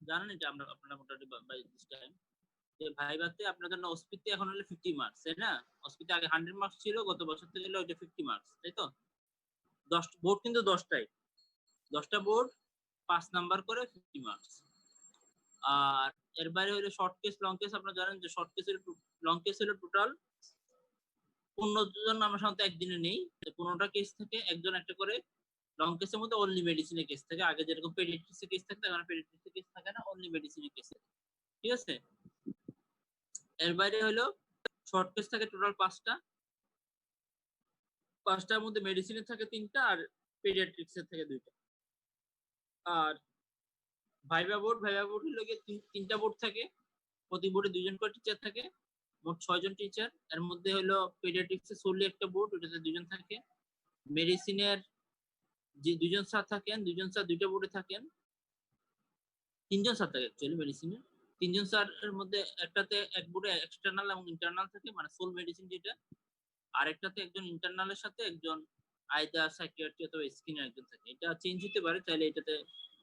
জানেন এটা আমরা আপনারা মোটামুটি বাই দিস টাইম যে ভাইভাতে আপনার জন্য অস্পিতে এখন হলো 50 মার্কস, তাই না? অস্পিতে আগে 100 মার্কস ছিল, গত বছর থেকে হলো ওইটা 50 মার্কস, তাই তো? 10 বোর্ড কিন্তু 10টাই, 10টা বোর্ড 5 নাম্বার করে 50 মার্কস। আর এর বাইরে হলো শর্ট কেস লং কেস। আপনারা জানেন যে শর্ট কেসের লং কেস হলো টোটাল 15 জন আমার সাথে একদিনে নেই, 15টা কেস থেকে একজন একটা করে। লং কেসের মধ্যে অনলি মেডিসিনের কেস থাকে, আগে যেরকম পেডিয়াট্রিক্সের কেস থাকতো এখন পেডিয়াট্রিক্সের কেস থাকে না, অনলি মেডিসিনের কেস থাকে, ঠিক আছে? এর বাইরে হলো শর্ট কেস থাকে টোটাল 5টা, 5টার মধ্যে মেডিসিনের থাকে 3টা আর পেডিয়াট্রিক্সের থাকে 2টা। আর ভাইবা বোর্ড হলো গিয়ে 3টা বোর্ড থাকে, প্রতি বোর্ডে 2জন করে টিচার থাকে, মোট 6জন টিচার। এর মধ্যে হলো পেডিয়াট্রিক্সে solely একটা বোর্ড, ওটাতে 2জন থাকে। মেডিসিনের যে 2জন স্যার থাকেন, 2জন স্যার 2টা বোর্ডে থাকেন, 3জন স্যার থাকে অ্যাকচুয়ালি মেডিসিনের। 3জন স্যার এর মধ্যে একটাতে এক বোর্ডে এক্সটার্নাল এবং ইন্টারনাল থাকে, মানে সোল মেডিসিন যেটা। আর একটাতে একজন ইন্টারনালের সাথে একজন আইদার সাইকিয়াট্রি অথবা স্কিনের একজন থাকে। এটা চেঞ্জ হতে পারে, চাইলে এটাতে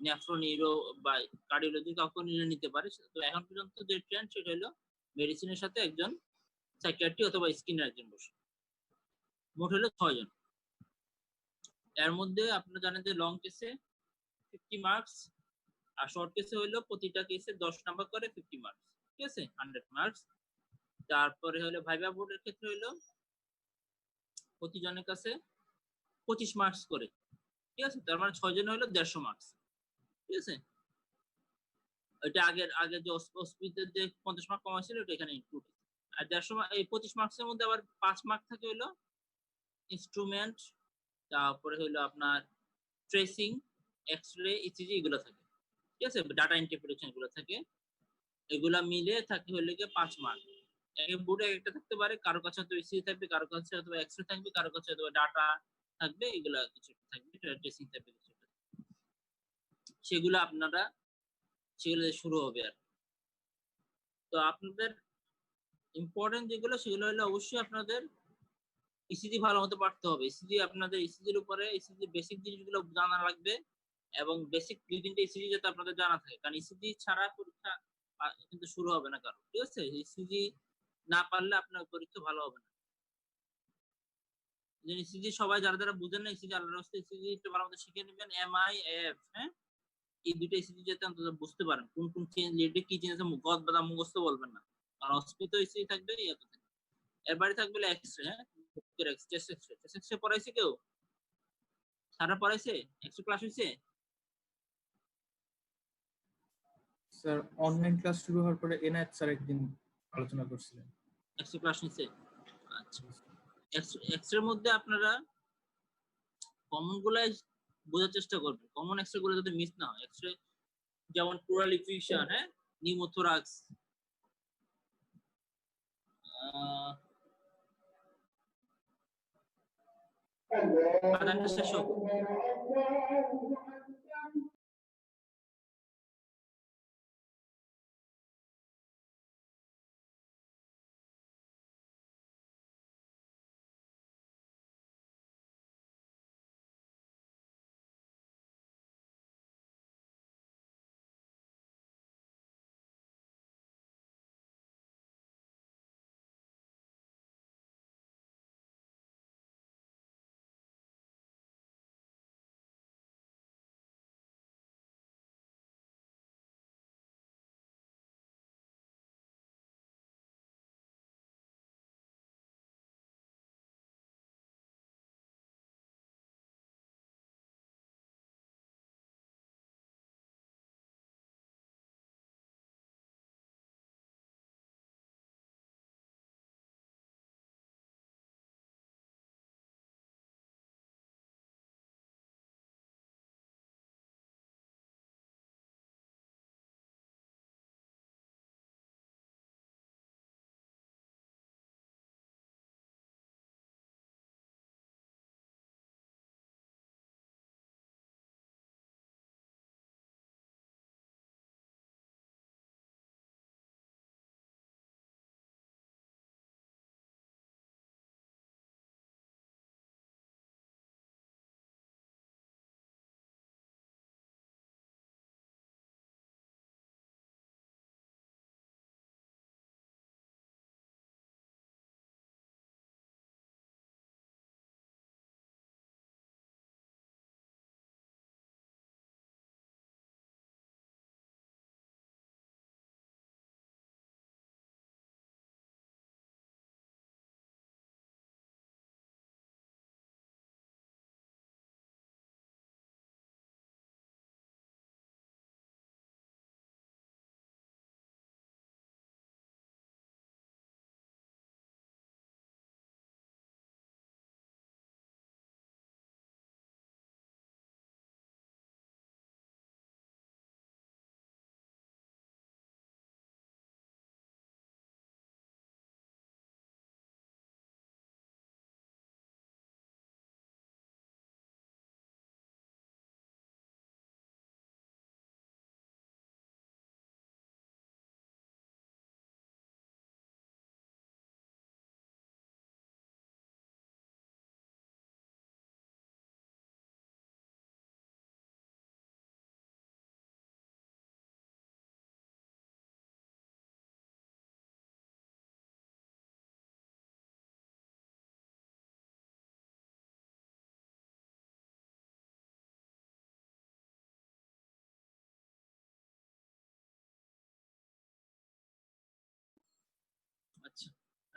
নেফ্রো নিউরো বা কার্ডিওলজি কাউকে নিয়ে নিতে পারে। তো এখন পর্যন্ত যে ট্রেন্ড সেটা হলো মেডিসিনের সাথে একজন সাইকিয়াট্রি অথবা স্কিনের একজন বসে। মোট হলো 6জন। এর মধ্যে আপনারা জানেন যে লং কেসে 50 মার্কস, আর শর্ট কেসে হলো প্রতিটা কেসে 10 নাম্বার করে 50 মার্কস, ঠিক আছে, 100 মার্কস। তারপরে হলো ভাইবা বোর্ডের ক্ষেত্রে হলো প্রতিজনের কাছে 25 মার্কস করে, ঠিক আছে? তার মানে 6জন হলো 150 মার্কস, ঠিক আছে? ওইটা আগের আগে যে অস্পিদের যে 50 মার্ক কমা ছিল ওটা এখানে ইনক্লুড। আর 150 এই 25 মার্কসের মধ্যে আবার 5 মার্ক থাকে হলো ইনস্ট্রুমেন্ট, তারপরে হলো আপনার ট্রেসিং, এক্স রে, ইসিজি এগুলো থাকে, ঠিক আছে? ডাটা ইন্টারপ্রিটেশন এগুলো থাকে, এগুলা মিলে থাকে হলে গিয়ে 5 মার্ক। এক বোর্ডে একটা থাকতে পারে, কারো কাছে হয়তো ইসিজি থাকবে, কারো কাছে হয়তো এক্স রে থাকবে, কারো কাছে হয়তো ডাটা থাকবে, এগুলা কিছু থাকবে, ট্রেসিং থাকবে কিছু, সেগুলো আপনারা সেগুলো শুরু হবে আর। তো আপনাদের ইম্পর্টেন্ট যেগুলো সেগুলো হলো অবশ্যই আপনাদের ইসিজি ভালো মতো পারতে হবে। ইসিজি আপনাদের ইসিজির উপরে ইসিজি বেসিক জিনিসগুলো জানা লাগবে, এবং বেসিক 2-3টে ইসিজি যাতে আপনাদের জানা থাকে, কারণ ইসিজি ছাড়া পরীক্ষা কিন্তু শুরু হবে না কারো, ঠিক আছে? ইসিজি না পারলে আপনার পরীক্ষা ভালো হবে না। ইসিজি সবাই যারা যারা বুঝেন না, ইসিজি আল্লাহর রাস্তায় ইসিজি একটু ভালো মতো শিখে নেবেন, MIF, হ্যাঁ? এই দুটো ইসিজি যাতে অন্তত বুঝতে পারেন কোন কোন চেঞ্জ লিডে কি চেঞ্জ আছে, গদ বাদা মুখস্থ বলবেন না, কারণ হসপিটাল ইসিজি থাকবে, ইয়াতে থাকবে। এর বাইরে থাকবে এক্সরে, হ্যাঁ? চেস্ট এক্সরে, চেস্ট এক্সরে পড়াইছে কেউ? সারা পড়াইছে? এক্সরে ক্লাস হইছে? স্যার অনলাইন ক্লাস শুরু হওয়ার পরে এনআইট স্যার একদিন আলোচনা করছিলেন। এক্সরে ক্লাস নিছে? আচ্ছা। এক্সরের মধ্যে আপনারা কমন গুলাই বোঝার চেষ্টা করবেন, কমন এক্সরে গুলো যাতে মিস না হয়। এক্সরে যেমন প্লুরাল ইকুয়েশন, হ্যাঁ, নিউমোথোরাক্স, শেষ হোক।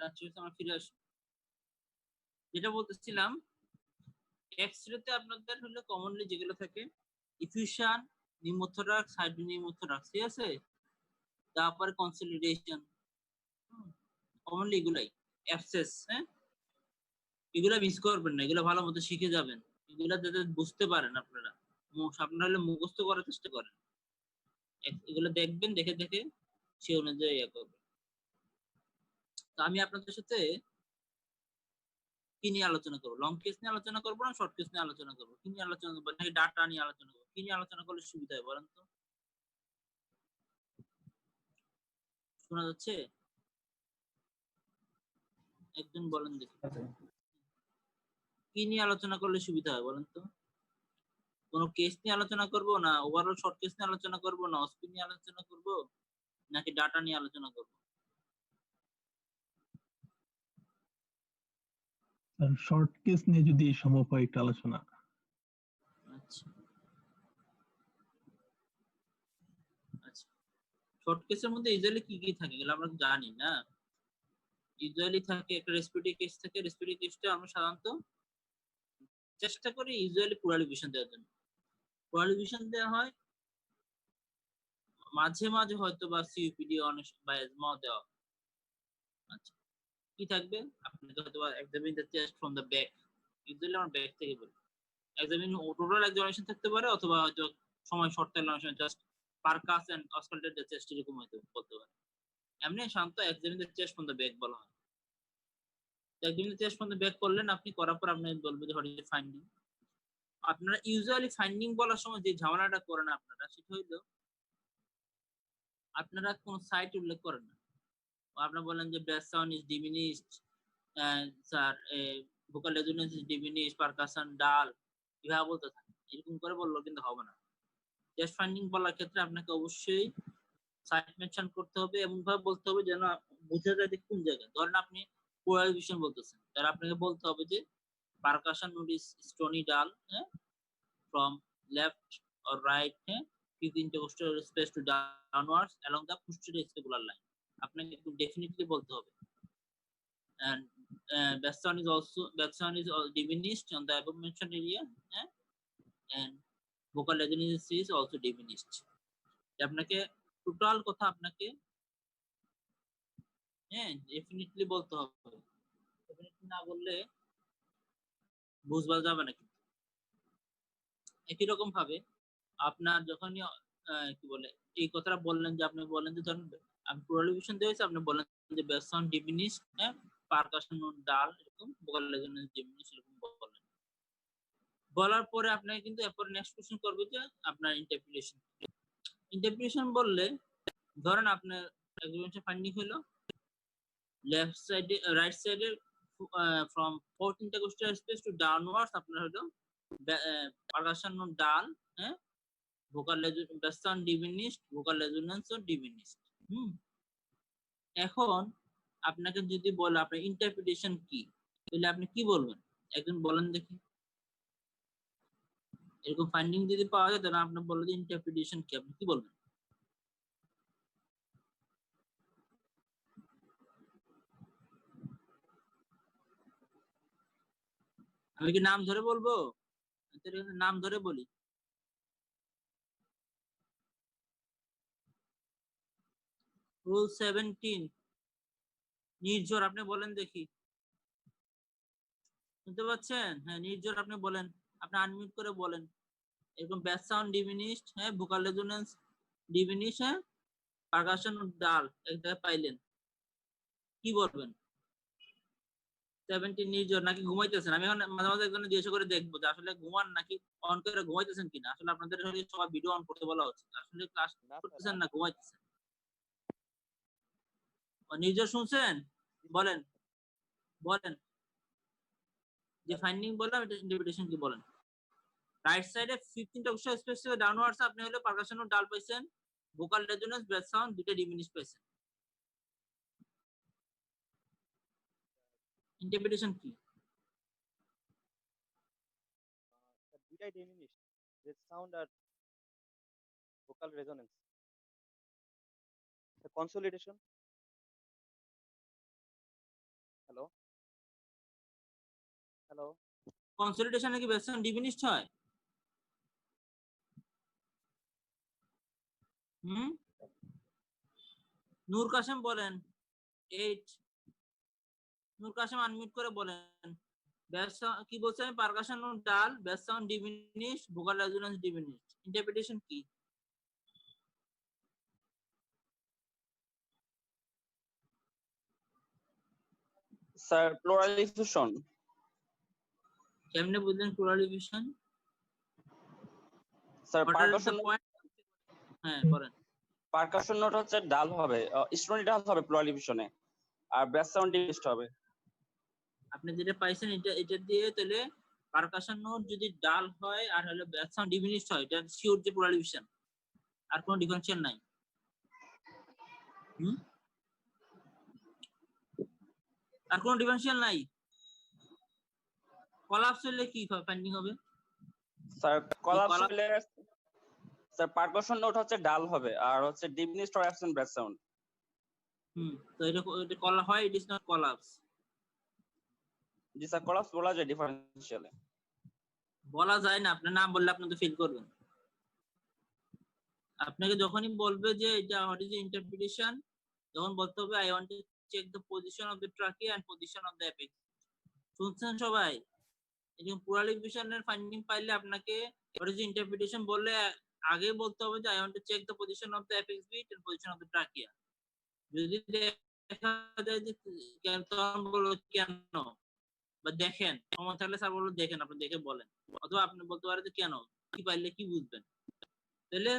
আচ্ছা আমরা ফিরে আসি। যেটা বলতেছিলাম, এক্স-রেতে আপনাদের হলো কমনলি যেগুলো থাকে ইফিউশন, নিউমোথোরাক্স, হাইড্রোনিউমোথোরাক্স, ঠিক আছে? তারপরে কনসলিডেশন, কমনলি এগুলাই। অ্যাবসেস, হ্যাঁ, এগুলা মিস করবেন না, এগুলো ভালো মতো শিখে যাবেন। এগুলা যাতে বুঝতে পারেন আপনারা, আপনারা হলে মুখস্থ করার চেষ্টা করেন। এগুলো দেখবেন, দেখে দেখে সে অনুযায়ী ইয়ে করবেন। তো আমি আপনাদের সাথে কি নিয়ে আলোচনা করবো? লং কেস নিয়ে আলোচনা করবো না শর্ট কেস নিয়ে আলোচনা করবো? কি নিয়ে আলোচনা করবো? নাকি ডাটা নিয়ে আলোচনা করবো? কি নিয়ে আলোচনা করলে সুবিধা হয় বলেন তো? শোনা যাচ্ছে? একজন বলেন দেখি, আচ্ছা, কি নিয়ে আলোচনা করলে সুবিধা হয় বলেন তো? কোন কেস নিয়ে আলোচনা করব, না ওভারঅল শর্ট কেস নিয়ে আলোচনা করব, না অস্পিন নিয়ে আলোচনা করব, নাকি ডাটা নিয়ে আলোচনা করব? শর্ট কেস নিয়ে যদি সম্ভব হয় একটু আলোচনা। আচ্ছা আচ্ছা, শর্ট কেসের মধ্যে ইউজুয়ালি কি কি থাকে এগুলো আমরা জানি না। ইউজুয়ালি থাকে একটা রেসপিরেটরি কেস থাকে। রেসপিরেটরি কেসটা আমরা সাধারণত চেষ্টা করি ইউজুয়ালি পুরালিভিশন দেওয়ার জন্য। পুরালিভিশন দেওয়া হয়, মাঝে মাঝে হয়তো বা সিইউপিডি অনেক বা এজমাও দেওয়া। আচ্ছা, কি থাকবে? আপনাকে হয়তো বা examine the chest from the back, usually আমরা ব্যাক থেকে বলি। এক্সামিন টোটাল এক্সামিনেশন থাকতে পারে, অথবা হয়তো সময় শর্ট থাকলে অনেক সময় just percuss and auscultated the chest এরকম হয়তো বলতে পারে। এমনি শান্ত examine the chest from the back বলা হয়। Examine the chest from the back করলেন আপনি, করার পর আপনি বলবেন যে হোয়াট ইজ ফাইন্ডিং। আপনারা ইউজুয়ালি ফাইন্ডিং বলার সময় যে ঝামেলাটা করেন আপনারা, সেটা হইলো আপনারা কোন সাইট উল্লেখ করেন না। আপনারা বলেন যে ব্যাস sound is diminished, sir vocal resonance is diminished, percussion ডাল, এভাবে বলতে থাকেন। এরকম করে বললেও কিন্তু হবে না। টেস্ট ফাইন্ডিং বলার ক্ষেত্রে আপনাকে অবশ্যই সাইট মেনশন করতে হবে, এমন ভাবে বলতে হবে যেন বোঝা যায় যে কোন জায়গায়। ধরেন আপনি পোলারাইজেশন বলতেছেন, তাহলে আপনাকে বলতে হবে যে পারকাশন নোড ইজ স্টোনি ডাল, হ্যাঁ, from left or right, keep intercostal space to downwards along the posterior scapular line. আপনাকে একটু ডেফিনেটলি বলতে হবে। And back sound is all diminished on the above mentioned area, and vocal resonance is also diminished. আপনাকে total কথা আপনাকে definitely বলতে হবে। Definitely না বললে বুঝবা যাবে না। কিন্তু একই রকম ভাবে আপনার যখনই কি বলে এই কথাটা বললেন, যে আপনি বলেন যে ধরেন আমি প্রলিভিশন দিয়েছি, আপনি বলেন যে বেস সাউন্ড ডিমিনিশ, পারকাশন ডাল, এরকম ভোকাল রেজোনেন্স ডিমিনিশ, এরকম বলেন। বলার পরে আপনাকে কিন্তু এরপর নেক্সট কোশ্চেন করবে যে আপনার ইন্টারপ্রিটেশন। ইন্টারপ্রিটেশন বললে ধরেন আপনার এক্সপেরিমেন্টাল ফাইন্ডিং হলো লেফট সাইডে রাইট সাইডে from fourth intercostal space to downwards আপনার হলো পারকাশন ডাল, হ্যাঁ, ভোকাল বেস sound diminished, vocal resonance diminished. এখন আপনাকে যদি বলে আপনার ইন্টারপ্রিটেশন কি, তাহলে আপনি কি বলবেন? একজন বলেন দেখি। এরকম ফাইন্ডিং যদি পাওয়া যায় তাহলে আপনি বললেন যে ইন্টারপ্রিটেশন কি, আপনি কি বলবেন? আমি কি নাম ধরে বলবো? নাম ধরে বলি। রুল 17 নির্ঝর, আপনি বলেন দেখি। শুনতে পাচ্ছেন? হ্যাঁ, নির্ঝর আপনি বলেন, আপনি আনমিউট করে বলেন। এরকম ব্যাস সাউন্ড ডিমিনিশড, হ্যাঁ, ভোকাল রেজোনেন্স ডিমিনিশ, হ্যাঁ, পারকাশন ডাল এক জায়গায় পাইলেন, কি বলবেন? 17 নির্ঝর নাকি ঘুমাইতেছেন? আমি এখন মাঝে মাঝে একজনে জিজ্ঞাসা করে দেখবো যে আসলে ঘুমান নাকি অন করে ঘুমাইতেছেন কিনা। আসলে আপনাদের সবাই ভিডিও অন করতে বলা হচ্ছে, আসলে ক্লাস করতেছেন না ঘুমাইতেছেন? নির্ঝর শুনছেন? বলেন বলেন যে ফাইন্ডিং বললাম, এটা ইন্টারপ্রিটেশন কি বলেন? রাইট সাইডে 15টা অক্সিয়াল স্পেস থেকে ডাউনওয়ার্ডস আপনি হলো পারকাশন ডাল পাইছেন, ভোকাল রেজোনেন্স ব্রেথ সাউন্ড দুটো ডিমিনিশ পাইছেন। ইন্টারপ্রিটেশন কি? দুইটাই ডিমিনিশ, ব্রেথ সাউন্ড আর ভোকাল রেজোনেন্স। Consolidation Hello. কনসলিডেশনে কি ব্যাস সাউন্ড ডিমিনিশড হয়? নূর কাসেম বলেন 8। নূর কাসেম আনমিউট করে বলেন ব্যাস কি বলছেন? পারকাশন ডাল, ব্যাস sound diminished, vocal resonance diminished. Interpretation কি? Sir pleural diffusion. কেমনে বুঝলেন প্লুরাল ডিফিউশন? স্যার পারকাশন হ্যাঁ বলেন। পারকাশন নোট হচ্ছে ডাল হবে, স্টোনি ডাল হবে প্লুরাল ডিফিউশনে, আর ব্যাস সাউন্ড ডিমিনিশড হবে। আপনি যেটা পাইছেন এটা দিয়ে তাহলে পারকাশন নোট যদি ডাল হয় আর হলো ব্যাস সাউন্ড ডিমিনিশড হয়, এটা শিওর যে প্লুরাল ডিফিউশন, আর কোনো ডিফারেন্সিয়াল নাই। আর কোনো ডিফারেন্সিয়াল নাই। কলাপস হলে কি ফাইন্ডিং হবে? স্যার কলাপস হলে স্যার পারকাশন নোট হচ্ছে ডাল হবে, আর হচ্ছে ডিমিনিশড অর অ্যাবসেন্ট ব্যাস সাউন্ড। তো এটা কলা হয়, it is not collapse. G sir, collapse বলা যায় ডিফারেন্সিয়ালে। বলা যায় না, আপনার নাম বললে আপনি তো ফিল করবেন। আপনাকে যখনই বলবে যে এটা হোয়াট ইজ ইন্টারপ্রিটেশন, তখন বলতে হবে I want to check the position of the trachea and position of the apex. শুনছেন সবাই? এরকম প্লুরাল ডিফিউশনের ফাইন্ডিং পাইলে আপনাকে হোয়াট ইজ ইন্টারপ্রিটেশন বললে আগে বলতে হবে যে I want to check the position of the apex beat and position of the trachea. যদি দেখা যায় যে কেন, তখন বলবো কেন, বা দেখেন সময় থাকলে স্যার বলবো দেখেন, আপনি দেখে বলেন, অথবা আপনি বলতে পারেন যে কেন, কি পাইলে কি বুঝবেন। তাহলে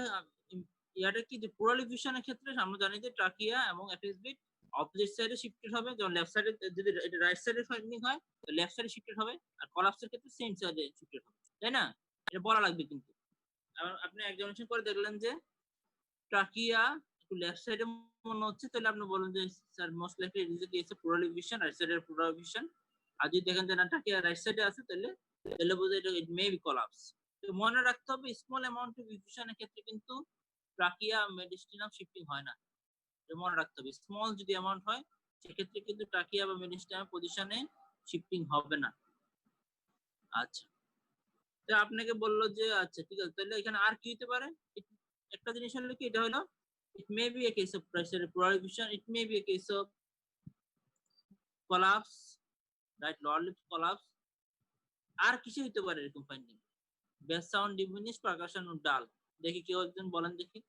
ইয়াটা কি যে প্লুরাল ডিফিউশনের ক্ষেত্রে আমরা জানি যে ট্রাকিয়া এবং অ্যাপেক্স বিট অপোজিট সাইডে শিফটেড হবে, যেমন লেফট সাইডে যদি এটা রাইট সাইডে ফাইন্ডিং হয় তো লেফট সাইডে শিফটেড হবে, আর কলাপসের ক্ষেত্রে সেম সাইডে শিফটেড হবে, তাই না? এটা বলা লাগবে কিন্তু। আপনি এক্সামিনেশন করে দেখলেন যে ট্রাকিয়া একটু লেফট সাইডে মনে হচ্ছে, তাহলে আপনি বলেন যে sir most likely it is A case of plural diffusion, right সাইডের প্লুরাল ডিফিউশন। আর যদি দেখেন যে না ট্রাকিয়া রাইট সাইডে আছে, তাহলে বোঝা এটা ইট মে বি কলাপস। তো মনে রাখতে হবে স্মল অ্যামাউন্ট অফ ডিফিউশনের ক্ষেত্রে কিন্তু ট্রাকিয়া মেডিস্টিনাম শিফটিং হয় না, মনে রাখতে হবে। স্মল যদি অ্যামাউন্ট হয় সেক্ষেত্রে কিন্তু ট্রাকিয়া বা মেডিস্টিনাম পজিশনে শিফটিং হবে না। আচ্ছা, তো আপনাকে বললো যে আচ্ছা ঠিক আছে, তাহলে এখানে আর কি হতে পারে? একটা জিনিস হলো কি, এটা হলো it may be a case of pressure prohibition, it may be a case of collapse, right, lower lip collapse। আর কিছু হতে পারে এরকম ফাইন্ডিং? ব্যাস সাউন্ড ডিমিনিশ, পারকাশন ও ডাল। দেখি কেউ একজন বলেন দেখি,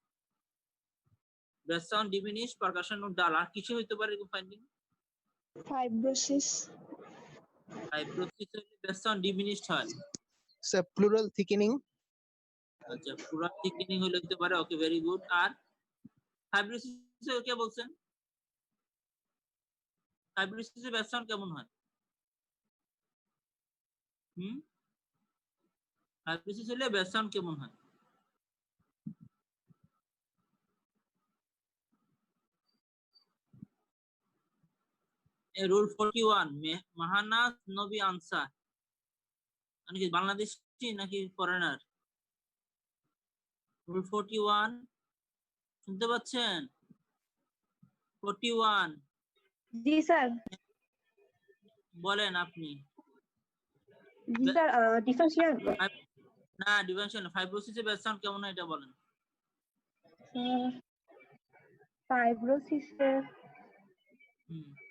ব্যাস সাউন্ড ডিমিনিশ, পারকাশন ও ডাল, আর কিছু হতে পারে এরকম ফাইন্ডিং? ফাইব্রোসিস। ফাইব্রোসিস হলে ব্যাস সাউন্ড ডিমিনিশড হয়। Sir plural thickening. আচ্ছা, প্লুরাল থিকেনিং হলে হতে পারে। ওকে, ভেরি গুড। আর ফাইব্রোসিস কে বলছেন? ফাইব্রোসিসের ব্যাস সাউন্ড কেমন হয়? ফাইব্রোসিস হলে ব্যাস সাউন্ড কেমন হয়? রুল 41 মাহানাত নবী আনসার, মানে কি বাংলাদেশি নাকি ফরেনার? রুল 41 শুনতে পাচ্ছেন? 41 জি স্যার। বলেন আপনি। জি স্যার, ডিফারেন্সিয়াল না, ডিফারেন্সিয়াল না, ফাইব্রোসিসের ব্যাস সাউন্ড কেমন হয় এটা বলেন। ফাইব্রোসিসের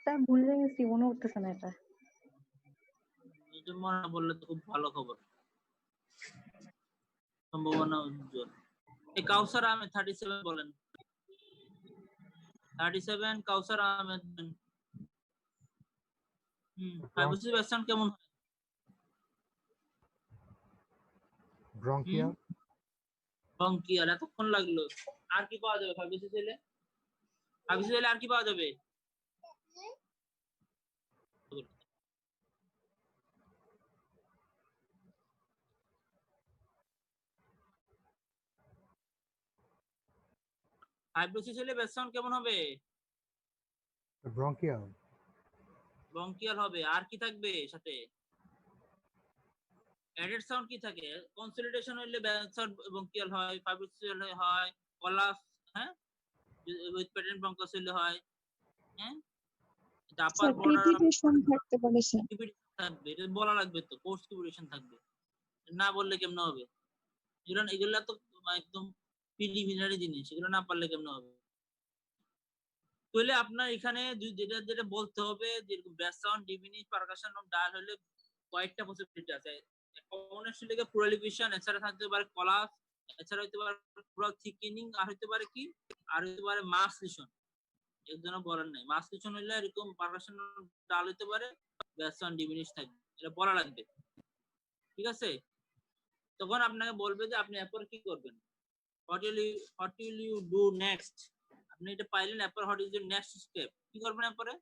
স্যার ভুলে গেছি, মনে উঠতেছে না এটা। এটা মনে বললে তো খুব ভালো খবর, সম্ভাবনা উজ্জ্বল। এই কাউসার আহমেদ 37 বলেন। 37 কাউসার আহমেদ। ফাইব্রোসিস ব্যাস সাউন্ড কেমন হয়? ব্রঙ্কিয়াল। ব্রঙ্কিয়াল, এতক্ষণ লাগলো। আর কি পাওয়া যাবে ফাইব্রোসিস হলে? ফাইব্রোসিস হলে আর কি পাওয়া যাবে? ফাইব্রোসিস হলে ব্যাস সাউন্ড কেমন হবে? ব্রঙ্কিয়াল। ব্রঙ্কিয়াল হবে। আর কি থাকবে সাথে? অ্যাডেড সাউন্ড কি থাকে? কনসলিডেশন হলে ব্যাস সাউন্ড ব্রঙ্কিয়াল হয়, ফাইব্রোসিস হলে হয় কলাপস, হ্যাঁ, উইথ প্যাটার্ন ব্রঙ্কাস হলে হয়, হ্যাঁ। আপার বর্ডার ক্রিপিটেশন থাকতে পারে স্যার। থাকবে, এটা বলা লাগবে তো, কোর্স কি ডিউরেশন থাকবে, না বললে কেমনে হবে? এগুলা তো একদম প্রিলিমিনারি জিনিস, এগুলো না পারলে কেমনে হবে? তাহলে আপনার এখানে যেটা যেটা বলতে হবে, যেরকম ব্যাস সাউন্ড, ডিমিনিশ, পারকাশন, ডায়াল হলে কয়েকটা পসিবিলিটি আছে। কম্পোনেন্টস লিখে প্লুরালিফিকেশন, এছাড়া থাকতে পারে কলাস, এছাড়া হতে পারে প্লুরাল থিকেনিং, আর হতে পারে কি, আর হতে পারে মাস লিশন। এর জন্য বলেন নাই মাস লিশন হইলে এরকম পারকাশন ডাল হতে পারে, ব্যাস সাউন্ড ডিমিনিশ থাকবে, এটা বলা লাগবে। ঠিক আছে? তখন আপনাকে বলবে যে আপনি এরপর কি করবেন, what will you do next? আপনি এটা পাইলেন, এরপর what is your next step, কি করবেন এরপরে?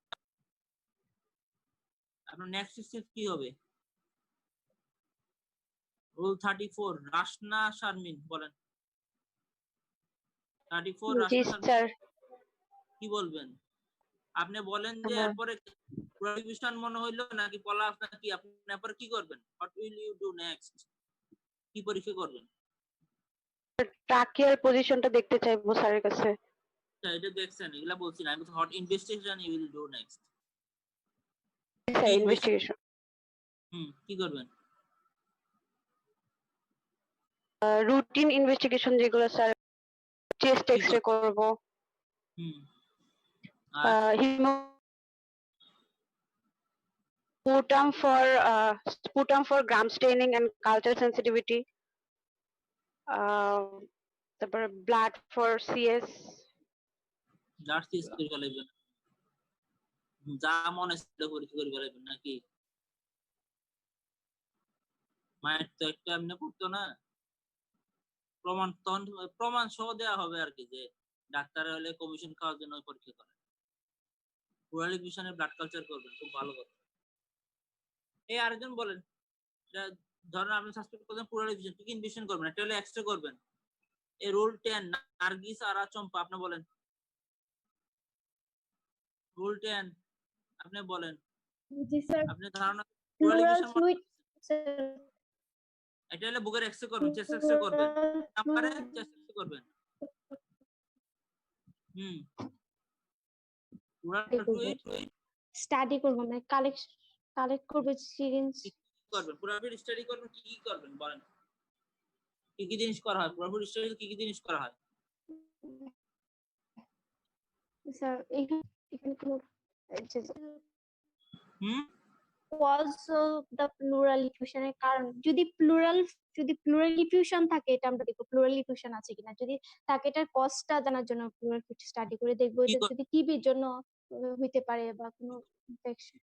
আপনার নেক্সট স্টেপ কি হবে? রুল 34, রাশনা শারমিন বলেন। 34 জি রাশনা শারমিন স্যার। কি বলবেন? আপনি বলেন যে এরপরে প্রহিবিশন মনে হইলো নাকি পলাশ নাকি, আপনি এরপরে কি করবেন? what will you do next? কি পরীক্ষা করবেন? ট্রাকিয়াল পজিশনটা দেখতে চাইবো স্যারের কাছে। এটা দেখছেন, এগুলা বলছি না, আমি বলছি what investigation you will do next? Sir investigation. কি করবেন? রুটিন ইনভেস্টিগেশন যেগুলো স্যার, চেস্ট এক্সরে করব, sputum for gram staining and culture sensitivity, তারপর blood for CS, blood test করে ফেলাইবেন, যা মনে সেটা পরীক্ষা করে ফেলাইবেন নাকি? মায়ের তো একটা এমনি পড়তো না, প্রমাণ তখন প্রমাণ সহ দেওয়া হবে আর কি, যে ডাক্তার হলে কমিশন খাওয়ার জন্য পরীক্ষা করে, প্লুরাল ভিশনে ব্লাড কালচার করবেন, খুব ভালো কথা। এই আরেকজন বলেন, ধরেন আপনি সাসপেক্ট করবেন প্লুরাল ভিশন, কি ইনভেস্টিগেশন করবেন, এটা হলে এক্সট্রা করবেন। এই রুল 10, নার্গিস আর চম্পা, আপনি বলেন। রুল 10 আপনি বলেন। জি স্যার। আপনি ধারণা প্লুরাল ফ্লুইড, এটা হলে বুকের এক্সরে করবেন, চেস্ট এক্সরে করবেন, নাম্বারে চেস্ট এক্সরে করবেন। প্লুরাল ফ্লুইড স্টাডি করব, মানে কালেক্ট করব সিরিঞ্জ করবেন, প্লুরাল ফ্লুইড স্টাডি করবেন, কি কি করবেন বলেন, কি কি জিনিস করা হয় প্লুরাল ফ্লুইড স্টাডি, কি কি জিনিস করা হয়? স্যার এখানে কোনো also the plural diffusion এর কারণ, যদি প্লুরাল ডিফিউশন থাকে, এটা আমরা দেখব প্লুরাল ডিফিউশন আছে কিনা, যদি থাকে এটার কজটা জানার জন্য প্লুরাল স্টাডি করে দেখব, এটা যদি টিবির জন্য হইতে পারে বা কোনো ইনফেকশন।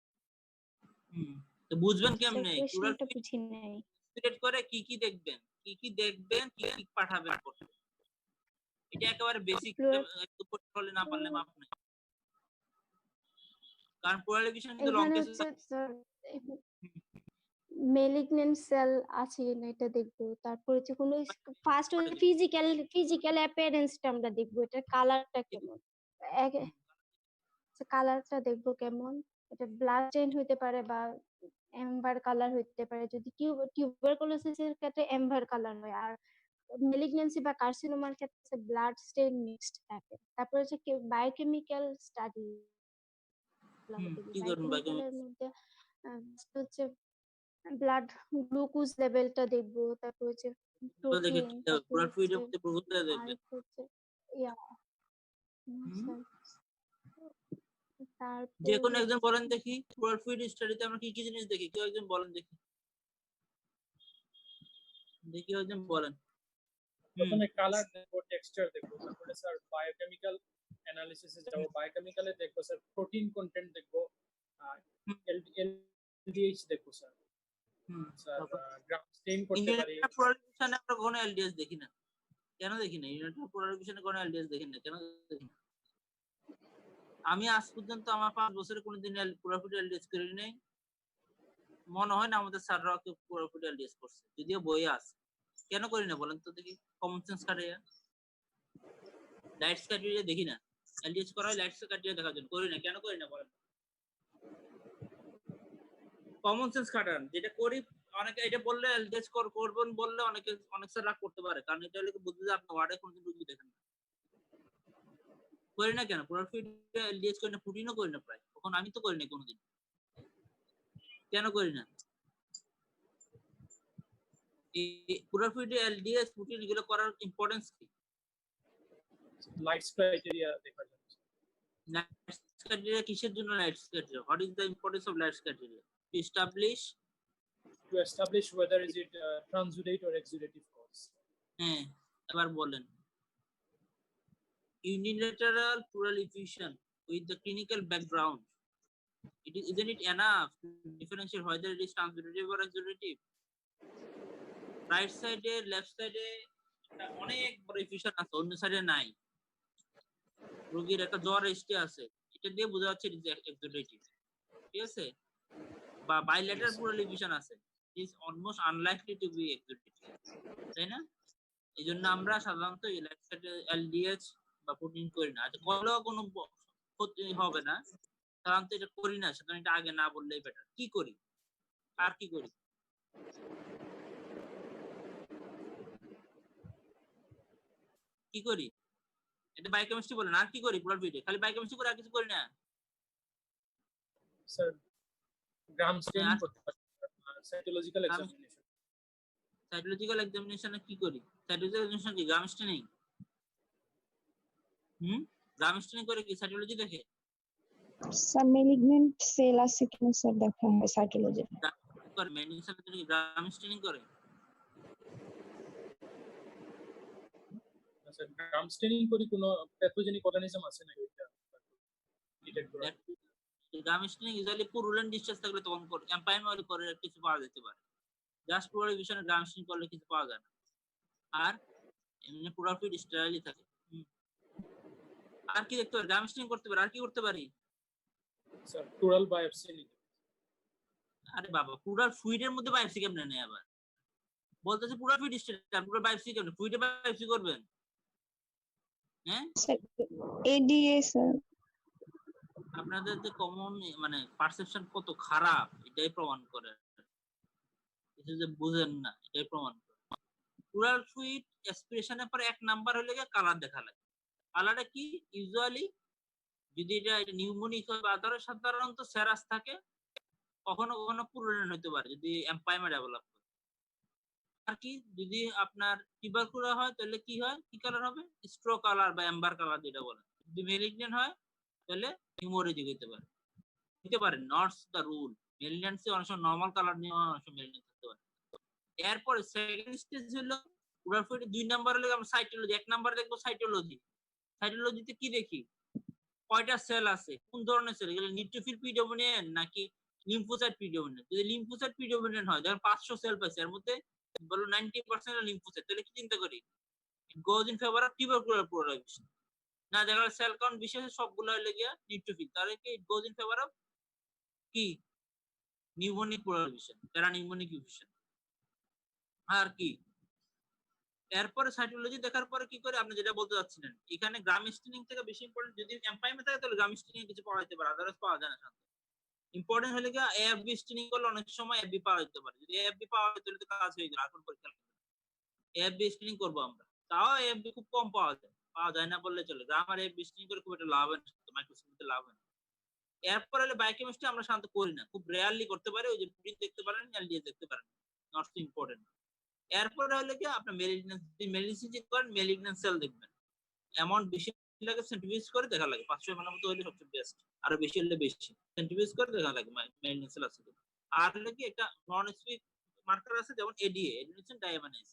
তো বুঝবেন কেমনে প্লুরাল কোশ্চেনটা বুঝি নাই। সিলেক্ট করে কি কি দেখবেন, কি কি পাঠাবেন করতে, এটা একেবারে বেসিক, একটু পড়তে হলে না পারলে মাপ নাই, কারণ প্লুরাল ডিফিউশন কিন্তু লং কেস মেলিগন্যান্ট সেল আছে কিনা এটা দেখবো, তারপর হচ্ছে কোনো ফার্স্ট ফিজিক্যাল অ্যাপিয়ারেন্সটা আমরা দেখবো, এটা কালারটা কেমন, কালারটা দেখবো কেমন, এটা ব্লাড স্টেইন হইতে পারে বা এমবার কালার হইতে পারে, যদি টিউবারকুলোসিসের ক্ষেত্রে এমবার কালার হয়, আর মেলিগন্যান্সি বা কার্সিনোমার ক্ষেত্রে ব্লাড স্টেইন মিক্সড থাকে। তারপর হচ্ছে বায়োকেমিক্যাল স্টাডি, বায়োকেমিক্যালের মধ্যে হচ্ছে ব্লাড গ্লুকোজ লেভেলটা দেখবো, তারপর হচ্ছে প্রোটিন, যে কোন একজন বলেন দেখি, প্লুরাল ফ্লুইড স্টাডিতে আমরা কি কি জিনিস দেখি, কেউ একজন বলেন দেখি, একজন বলেন। প্রথমে কালার দেখবো, টেক্সচার দেখবো, তারপরে স্যার বায়োকেমিক্যাল অ্যানালিসিসে যাব, বায়োকেমিক্যালে দেখবো স্যার প্রোটিন কন্টেন্ট দেখবো, এলডিএইচ দেখবো স্যার, স্যার গ্রাম স্টেইন করতে পারি। প্লুরাল ডিফিউশনে আমরা কোনো এলডিএস দেখি না, কেন দেখি না? ইউনিটের প্লুরাল ডিফিউশনে কোনো এলডিএস দেখি না, কেন দেখি না? আমি আজ পর্যন্ত আমার 5 বছরে কোনোদিন প্লুরাল ফ্লুইড এলডিএস করি নাই, মনে হয় না আমাদের স্যাররা কেউ প্লুরাল ফ্লুইড এলডিএস করছে, যদিও বই আছে। কেন করি না বলেন তো দেখি, কমন সেন্স কাটিয়ে, লাইটস কাটিয়ে দেখি না, এলডিএস করা হয় লাইটস কাটিয়ে দেখার জন্য, করি না, কেন করি না বলেন? কমন সেন্স কাটান যেটা করি, অনেকে এটা বললে এলডিএস করবেন বললে অনেক স্যার রাগ করতে পারে, কারণ এটা হলে বুঝতে যে আপনি ওয়ার্ডে কোনোদিন রুগী দেখেন না। করি না কেন? প্লুরাল ফ্লুইড এলডিএস করি না, প্রোটিনও করি না প্রায়, তখন আমি তো করি না কোনোদিন। কেন করি না? পুরাল ফ্লুইডে এলডিএস প্রোটিন এগুলো করার ইম্পর্টেন্স কি? লাইটস ক্রাইটেরিয়া দেখার জন্য। Lights criteria কিসের জন্য lights criteria? What is the importance of lights criteria? To establish whether is it transudate or exudative cause. হ্যাঁ, এবার বলেন। Unilateral pleural effusion with the clinical background. Isn't it enough to differentiate whether it is transudative or exudative? Right side A left side এ অনেক বড় effusion আছে, অন্য সাইডে নাই। রোগীর একটা জ্বর এসে আছে, এটা দিয়ে বোঝা যাচ্ছে it is exudative, ঠিক আছে? বা bilateral pleural effusion আছে, it is almost unlikely to be exudative, তাই না? এই জন্য আমরা সাধারণত left side এ LDH বা প্রোটিন করি না। আচ্ছা, করলেও কোনো ক্ষতি হবে না, সাধারণত এটা করি না, সেজন্য এটা আগে না বললেই বেটার। কি করি? আর কি করি? কি করি? এটা বায়োকেমিস্ট্রি বলেন। আর কি করি? পুরাল ফ্লুইডে খালি বায়োকেমিস্ট্রি করে আর কিছু করি না। স্যার গ্রাম স্টেনিং করতে পারি, সাইটোলজিক্যাল এক্সামিনেশন। সাইটোলজিক্যাল এক্সামিনেশনে কি করি? সাইটোলজিক্যাল এক্সামিনেশন কি? গ্রাম স্টেনিং। গ্রাম স্টেনিং করে কি সাইটোলজি দেখে? স্যার ম্যালিগন্যান্ট সেল আছে কিনা স্যার দেখা হয় সাইটোলজি করে। মেডিসিনের জন্য গ্রাম স্টেনিং করে। স্যার গ্রাম স্টেনিং করি কোনো প্যাথোজেনিক অর্গানিজম আছে নাকি এটা ডিটেক্ট করা? গ্রাম স্টেনিং ইউজুয়ালি পুরুলেন ডিসচার্জ থাকলে তখন করে, এম্পাইমার করে কিছু পাওয়া যেতে পারে। জাস্ট পুরাল ভিশনে গ্রাম স্টেনিং করলে কিছু পাওয়া যায় না। আর এমনি পুরাল ফ্লুইড স্টেরাইলই থাকে। আর কি দেখতে পারি? গ্রাম স্টেনিং করতে পারি। আর কি করতে পারি? স্যার প্লুরাল বায়োপসি নিতে। আরে বাবা, পুরাল ফ্লুইডের মধ্যে বায়োপসি কেমনে নেই? আবার বলতেছে পুরাল ফ্লুইড স্টেরাইল, পুরাল বায়োপসি কেমনে? ফ্লুইডে বায়োপসি করবেন? হ্যাঁ স্যার এডিএ স্যার আপনাদের যে কমন মানে পারসেপশন কত খারাপ এটাই প্রমাণ করে, কিছু যে বুঝেন না এটাই প্রমাণ করে। পুরাল ফ্লুইড অ্যাসপিরেশনের পর এক নাম্বার হলে গিয়ে কালার দেখা লাগে। কালারটা কি? ইউজুয়ালি যদি এটা নিউমোনিক হয় বা ধরো সাধারণত সেরাস থাকে, কখনো কখনো পুরুলেন হতে পারে যদি এম্পাইমা ডেভেলপ করে। আর কি যদি আপনার টিউবারকুলার হয় তাহলে কি হয়? কি কালার হবে? স্ট্রো কালার বা এম্বার কালার যেটা বলে। যদি মেলিগন্যান্ট হয় তাহলে হিমোরেজিক হতে পারে। নটস দ্য রুল। মেলিগন্যান্সি অনেক সময় নরমাল কালার নিয়ে অনেক সময় মেলিগন্যান্ট থাকতে পারে। এরপরে সেকেন্ড স্টেজ হলো পুরাল ফ্লুইড। 2 নাম্বার হলো আমরা সাইটোলজি। 1 নাম্বার দেখবো সাইটোলজি। সাইটোলজিতে কি দেখি? কয়টা সেল আছে, কোন ধরনের সেল, এগুলো নিউট্রোফিল প্রিডমিনেন্ট নাকি লিম্ফোসাইট প্রিডমিনেন্ট? যদি লিম্ফোসাইট প্রিডমিনেন্ট হয়, ধর 500 সেল পাইছে, এর মধ্যে বলো 90% লিম্ফোসাইট, তাহলে কি চিন্তা করি? It goes in favour of tubercular pleural effusion. না, দেখা গেল সেল কাউন্ট বিশেষ সবগুলো হলে গিয়া নিউট্রোফিল, তাহলে কি ইট গোজ ইন ফেভার অফ কি নিউমোনিক প্লুরাল এফিউশন, প্যারা নিউমোনিক এফিউশন। আর কি এরপরে সাইটোলজি দেখার পরে কি করে? আপনি যেটা বলতে যাচ্ছিলেন, এখানে গ্রাম স্টেনিং থেকে বেশি ইম্পর্টেন্ট। যদি এম্পাইমে থাকে তাহলে গ্রাম স্টেনিং কিছু পাওয়া যেতে পারে, আদারওয়াইজ পাওয়া যায় না। ইম্পর্টেন্ট হলে কি এএফবি স্টেনিং করলে অনেক সময় এফবি পাওয়া যেতে পারে। যদি এএফবি পাওয়া যায় তাহলে তো কাজ হয়ে গেল, এখন পরীক্ষা লাগবে। এএফবি স্টেনিং করব আমরা, তাও এএফবি খুব কম পাওয়া যায় না বললে চলে। গ্রামার এএফবি স্টেনিং করে খুব একটা লাভ হয় না, মাইক্রোস্কোপিতে লাভ হয় না। এরপর হলে বায়োকেমিস্ট্রি আমরা সাধারণত করি না, খুব রেয়ারলি করতে পারি। ওই যে প্রোটিন দেখতে পারেন, এলডিএস দেখতে পারেন, নট সো ইম্পর্টেন্ট। এরপরে হলে কি আপনার মেলিগন্যান্স করেন, মেলিগন্যান্স সেল দেখবেন। অ্যামাউন্ট বেশি লাগে সেন্ট্রিফিউজ করে দেখা লাগে, 500 ml মতো হলে সবচেয়ে বেস্ট। আরো বেশি হলে বেশি সেন্ট্রিফিউজ করে দেখা লাগে মেলিগন্যান্স সেল আছে। আর হলে কি একটা নন স্পেসিফিক মার্কার আছে, যেমন এডিএ, এডিনেশন ডায়ামাইনেজ।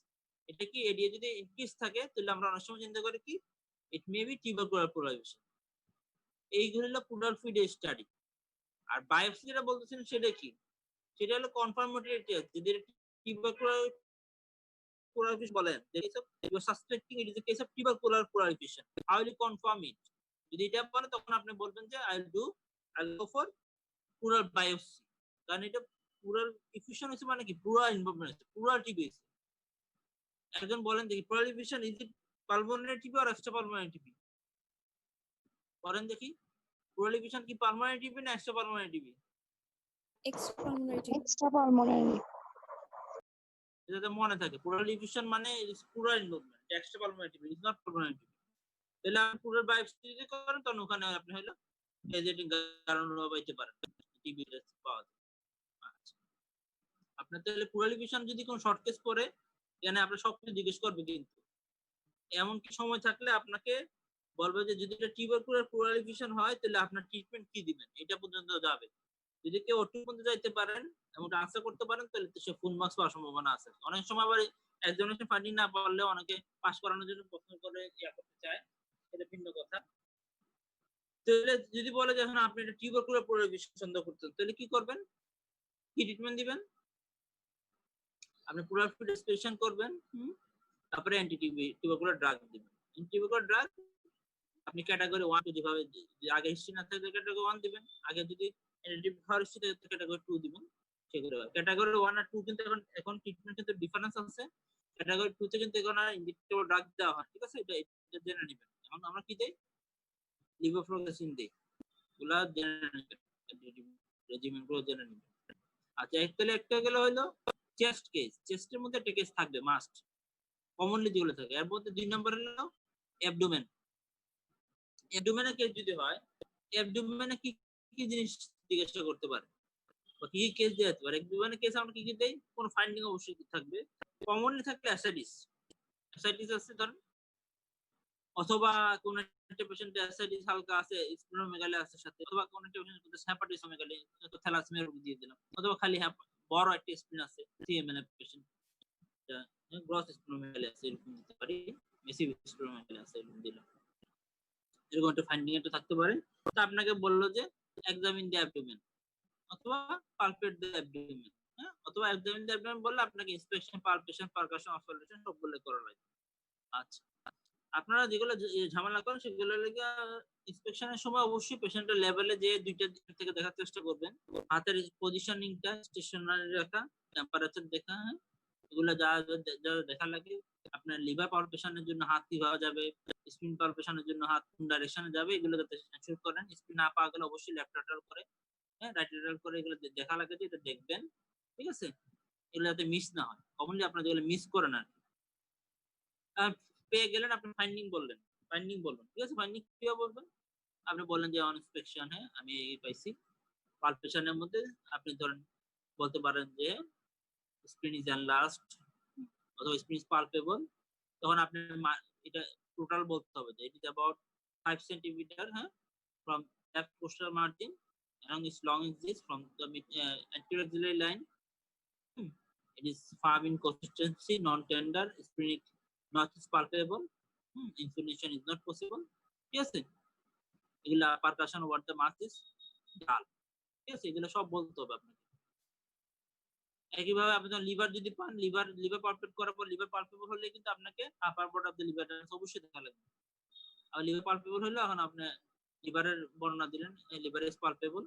এটা কি এডিএ যদি ইনক্রিজ থাকে তাহলে আমরা অনেক সময় চিন্তা করি কি ইট মে বি টিউবারকুলার প্লুরালাইজেশন। এইগুলো হলো প্লুরাল ফ্লুইড স্টাডি। আর বায়োপসি যেটা বলতেছেন সেটা কি? সেটা হলো কনফার্মেটরি টেস্ট। যদি টিউবারকুলার pleural বলেন, you are suspecting it is a case of tubercular pleural effusion, how will you confirm it? যদি এটা বলে তখন আপনি বলবেন যে I'll go for pleural biopsy, কারণ এটা pleural effusion হচ্ছে মানে কি pleural involvement আছে, pleural TB আছে। একজন বলেন দেখি pleural effusion is it pulmonary TB or extrapulmonary TB? বলেন দেখি pleural effusion কি pulmonary TB না extrapulmonary TB? এক্সট্রাপালমোনারি যাতে মনে থাকে pleural effusion মানে is pleural involvement, extrapulmonary TB is not pulmonary TB। তাহলে আপনি pleural biopsy যদি করেন তখন ওখানে আপনি হলো এজেন্টিং কারণ পাইতে পারেন, টিবি টেস্ট পাওয়া যায়। আচ্ছা, আপনার তাহলে প্লুরালিফিকেশন যদি কোনো শর্ট কেস পড়ে এখানে আপনি সবকিছু জিজ্ঞেস করবে, কিন্তু এমন কি সময় থাকলে আপনাকে বলবে যে যদি এটা টিউবারকুলার প্লুরালিফিকেশন হয় তাহলে আপনার ট্রিটমেন্ট কি দিবেন, এটা পর্যন্ত যাবে। যদি কেউ ওটু পর্যন্ত যাইতে পারেন এবং আনসার করতে পারেন তাহলে তো সে ফুল মার্কস পাওয়ার সম্ভাবনা আছে। অনেক সময় আবার এক্সামিনেশন ফান্ডিং না পারলে অনেকে পাস করানোর জন্য প্রশ্ন করে করতে চায়, এটা ভিন্ন কথা। তাহলে যদি বলে যে এখন আপনি এটা টিউবারকুলার প্লুরালিফিকেশন সন্দেহ করতেন তাহলে কি করবেন, কি ট্রিটমেন্ট দিবেন? আপনি প্লুরালিফিকেশন করবেন, তারপরে টিউবারকুলার ড্রাগ দিবেন। টিউবারকুলার ড্রাগ আপনি ক্যাটাগরি 1 যেভাবে আগে হিস্ট্রি না থাকলে ক্যাটাগরি 1 দিবেন, আগে যদি হিস্ট্রি থাকে ক্যাটাগরি 2 দিবেন। সেগুলো ক্যাটাগরি 1 আর 2 কিন্তু এখন ট্রিটমেন্ট কিন্তু ডিফারেন্স আছে। ক্যাটাগরি 2 তে কিন্তু এখন আর ইনজেক্টেবল ড্রাগ দেওয়া হয়, ঠিক আছে? এটা জেনে নেবেন। এখন আমরা কি দেই? লিভোফ্লোক্সাসিন দেই, এগুলা জেনে নেবেন, রেজিমেন্ট গুলো জেনে নেবেন। আচ্ছা, তাহলে একটা গেল হলো চেস্ট কেস, চেস্টের মধ্যে একটা কেস থাকবে মাস্ট, কমনলি যেগুলো থাকে। এর মধ্যে 2 নম্বর হলো অ্যাবডোমেন। অ্যাবডোমেনে কেস যদি হয়, অ্যাবডোমেনে কি কি জিনিস জিজ্ঞাসা করতে পারে বা কি কি কেস দেওয়া যেতে পারে? অ্যাবডোমেনে কেস আমরা কি কি দেই, কোন ফাইন্ডিং অবশ্যই থাকবে। কমনলি থাকলে অ্যাসাইটিস, অ্যাসাইটিস আছে ধরেন, অথবা কোন একটা পেশেন্টে অ্যাসাইটিস হালকা আছে, স্প্লেনোমেগালি আছে সাথে, অথবা কোন একটা পেশেন্টের হেপাটিসোমেগালি, তো থ্যালাসেমিয়া রোগ দিয়ে দিলাম, অথবা খালি বড় একটা স্প্লিন আছে, সিএমএন পেশেন্ট, গ্রস স্প্লেনোমেগালি আছে, এরকম দিতে পারি, মেসিভ স্প্লেনোমেগালি আছে, এরকম দিলাম। এরকম একটা ফাইন্ডিং একটা থাকতে পারে। তো আপনাকে বললো যে এক্সামিন দ্য অ্যাবডোমেন অথবা পালপেট দ্য অ্যাবডোমেন, হ্যাঁ, অথবা এক্সামিন দ্য অ্যাবডোমেন বললে আপনাকে ইন্সপেকশন, পালপেশন, পারকাশন, অবজারভেশন সবগুলো করা লাগে। আচ্ছা, আপনারা যেগুলো ঝামেলা করেন সেগুলো লেগে ইন্সপেকশনের সময় অবশ্যই পেশেন্টের লেভেলে যে দুইটা দিক থেকে দেখার চেষ্টা করবেন। হাতের পজিশনিংটা স্টেশনারি রাখা, টেম্পারেচার দেখা, হ্যাঁ, এগুলো যা যা দেখা লাগে। আপনার লিভার পালপেশনের জন্য হাত কিভাবে যাবে, স্পিন পালপেশনের জন্য হাত কোন ডাইরেকশনে যাবে, এগুলো যাতে এনশিওর করেন। স্পিন না পাওয়া গেলে অবশ্যই লেফট ল্যাটারাল করে, হ্যাঁ, রাইট ল্যাটারাল করে, এগুলো দেখা লাগে যে এটা দেখবেন, ঠিক আছে? এগুলো যাতে মিস না হয়, কমনলি আপনারা যেগুলো মিস করেন আর পেয়ে গেলেন, আপনি ফাইন্ডিং বললেন, ফাইন্ডিং বলবেন, ঠিক আছে? ফাইন্ডিং কিভাবে বলবেন? আপনি বললেন যে অন ইন্সপেকশন, হ্যাঁ, আমি এই পাইছি। পালপেশনের মধ্যে আপনি ধরেন বলতে পারেন যে স্প্লিন ইজ এনলার্জড অথবা স্প্লিন ইজ পালপেবল। তখন আপনি এটা টোটাল বলতে হবে যে ইট ইজ অ্যাবাউট 5 সেন্টিমিটার, হ্যাঁ, from left coastal margin along its long axis from the anterior axillary line. It is firm in consistency, non-tender, splenic notch is palpable. Inflammation is not possible. Yes, এগুলা percussion over the mass is dull, ঠিক আছে? এগুলো সব বলতে হবে আপনাকে। একইভাবে আপনি লিভার যদি পান, লিভার পালপেট করার পর লিভার পালপেবল হলে কিন্তু আপনাকে আপার বর্ড অফ দ্য লিভার অবশ্যই দেখা লাগবে। আর লিভার পালপেবল হলে এখন আপনি লিভারের বর্ণনা দিলেন, liver is palpable,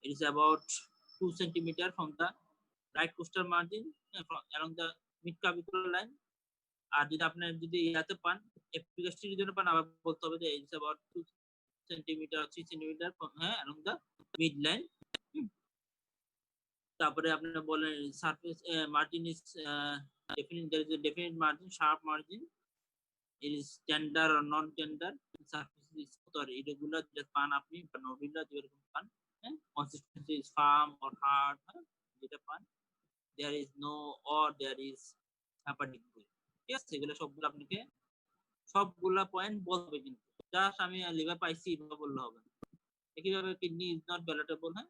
it is about 2 centimeter from the right coastal margin along the mid clavicular line. আর যদি আপনি যদি ইয়াতে পান, এপিগাস্ট্রির জন্য পান, আবার বলতে হবে যে it is about 2 centimeter 3 centimeter হ্যাঁ along the mid line. তারপরে আপনি বলেন surface margin is definite, there is a definite margin, sharp margin, it is tender or non tender, surface is smooth or irregular, যেটা পান আপনি বা nodular যেরকম পান, হ্যাঁ, consistency is firm or hard, হ্যাঁ, যেটা পান, there is no or there is hepatic fluid, ঠিক আছে? এগুলো সবগুলো আপনাকে সবগুলা পয়েন্ট বলবে, কিন্তু জাস্ট আমি লিভার পাইছি এটা বললে হবে না। একইভাবে কিডনি ইজ নট প্যালেটেবল, হ্যাঁ,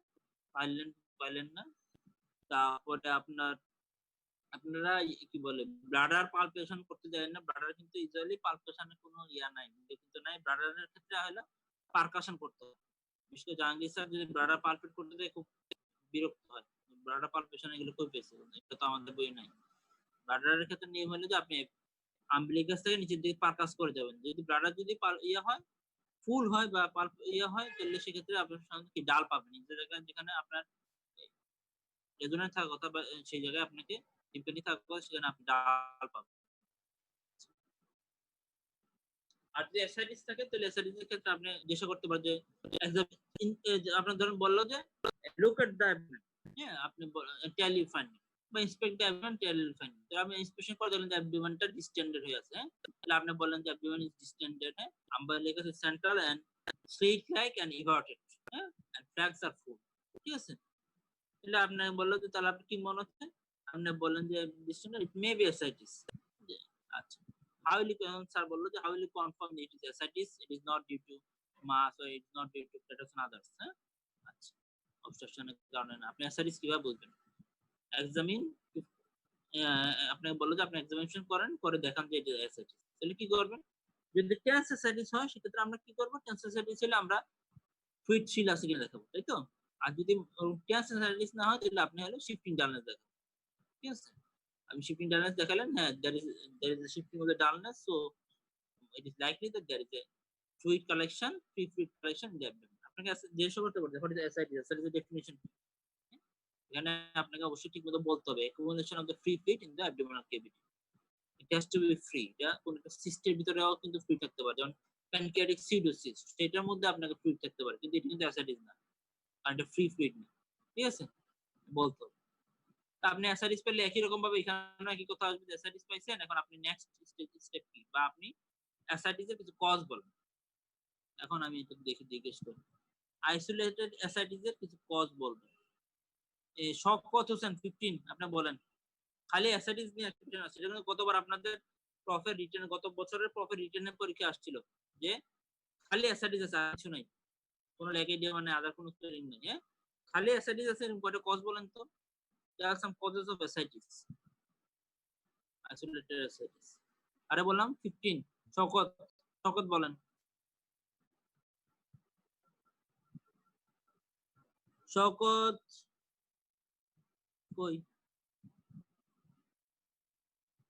পাইলেন না। তারপরে আপনারা কি বলে ব্লাডার পালপেশন করতে যাবেন না। ব্লাডার কিন্তু ইউজুয়ালি পালপেশনের কোনো ইয়া নাই, কিন্তু নাই। ব্লাডারের ক্ষেত্রে হলো পারকাশন করতে হবে। বিশেষ করে জাহাঙ্গীর স্যার যদি ব্লাডার পালপেট করতে যায় খুব বিরক্ত হয়। ব্লাডার পালপেশন এগুলো খুব বেশি, এটা তো আমাদের বই নাই। ব্লাডারের ক্ষেত্রে নিয়ম হলো যে আপনি আম্বিলিকাস থেকে নিচের দিকে পারকাস করে যাবেন। যদি ব্লাডার যদি ইয়া হয়, ফুল হয় বা পাল্প ইয়া হয়, তাহলে সেক্ষেত্রে আপনার সাধারণত কি ডাল পাবেন। যেখানে আপনার রেজোনেন্স থাকার কথা বা সেই জায়গায় আপনাকে টিম্পানি থাকার কথা, সেখানে আপনি ডাল পাবেন। আর যদি অ্যাসাইটিস থাকে তাহলে অ্যাসাইটিসের ক্ষেত্রে আপনি জিজ্ঞাসা করতে পারেন যে আপনার ধরুন বললো যে লুক এট দ্য অ্যাবডোমেন, হ্যাঁ, আপনি টেল ইউ ফাইন্ডিং বা inspect the abdomen, tell you finding. তো আপনি ইন্সপেকশন করে দেখলেন যে অ্যাবডোমেনটা ডিস্টেন্ডেড হয়ে আছে, হ্যাঁ, তাহলে আপনি বললেন যে অ্যাবডোমেন ইজ ডিস্টেন্ডেড, হ্যাঁ, umbilical is central and slit like and everted, হ্যাঁ, and flags are full, ঠিক আছে? তাহলে আপনাকে বললো যে তাহলে আপনি কি মনে হচ্ছে, আপনি বললেন যে ইট মে বি অ্যাসাইটিস। আচ্ছা, how will you স্যার বললো যে how will you confirm it is ascites, it is not due to mass or it is not due to platelets and others। হ্যাঁ, আচ্ছা, অবস্ট্রাকশনের কারণে না। আপনি ascites কিভাবে বুঝবেন? এক্সামিন, আপনাকে বললো যে আপনি এক্সামিনেশন করেন, করে দেখান যে এটা ascites। তাহলে কি করবেন? যদি টেন্স ascites হয় সেক্ষেত্রে আমরা কি করবো? টেন্স ascites হলে আমরা ফ্লুইড শিল আছে কিনা দেখাবো, তাই তো। আর যদি টেন্স ascites না হয় তাহলে আপনি হলো শিফটিং ডালনেস দেখাবো, ঠিক আছে। আমি শিফটিং ডালনেস দেখালেন, হ্যাঁ there is a shifting of the dullness, so it is likely that there is a fluid collection, free fluid collection in the abdomen। আপনাকে জিজ্ঞাসা করতে পারবে what is the ascites, ascites এর definition কি? এখানে আপনাকে অবশ্যই ঠিকমতো বলতে হবে accumulation of the free fluid in the abdominal cavity, it has to be free। এটা কোন একটা সিস্টের ভিতরেও কিন্তু ফ্লুইড থাকতে পারে, যেমন প্যানক্রিয়াটিক সিডোসিস্ট, সেটার মধ্যে আপনাকে ফ্লুইড থাকতে পারে, কিন্তু এটা কিন্তু অ্যাসাইটিস না, কারণ এটা ফ্রি ফ্লুইড না, ঠিক আছে, বলতে হবে। আপনি অ্যাসাইটিস পেলে একই রকম ভাবে এখানে একই কথা আসবে, অ্যাসাইটিস পাইছেন, এখন আপনি নেক্সট স্টেপ কি, বা আপনি অ্যাসাইটিসের কিছু কজ বলেন। এখন আমি একটু দেখে জিজ্ঞেস করি, আইসোলেটেড অ্যাসাইটিসের কিছু কজ বলবেন। শওকত হোসেন 15, আপনি বলেন। খালি অ্যাসাইটিস নিয়ে একটা আছে, যেটা গতবার আপনাদের প্রফের রিটেন, গত বছরের প্রফের রিটেনের পরীক্ষা আসছিল যে খালি অ্যাসাইটিস আছে, কিছু নাই, কোনো ল্যাকেডিয়া মানে আদার কোনো স্পেলিং নেই। হ্যাঁ, খালি অ্যাসাইটিস আছে, এরকম কয়টা কজ বলেন তো। There are some causes of ascites, isolated ascites। আরে বললাম 15। শওকত বলেন। শওকত কই?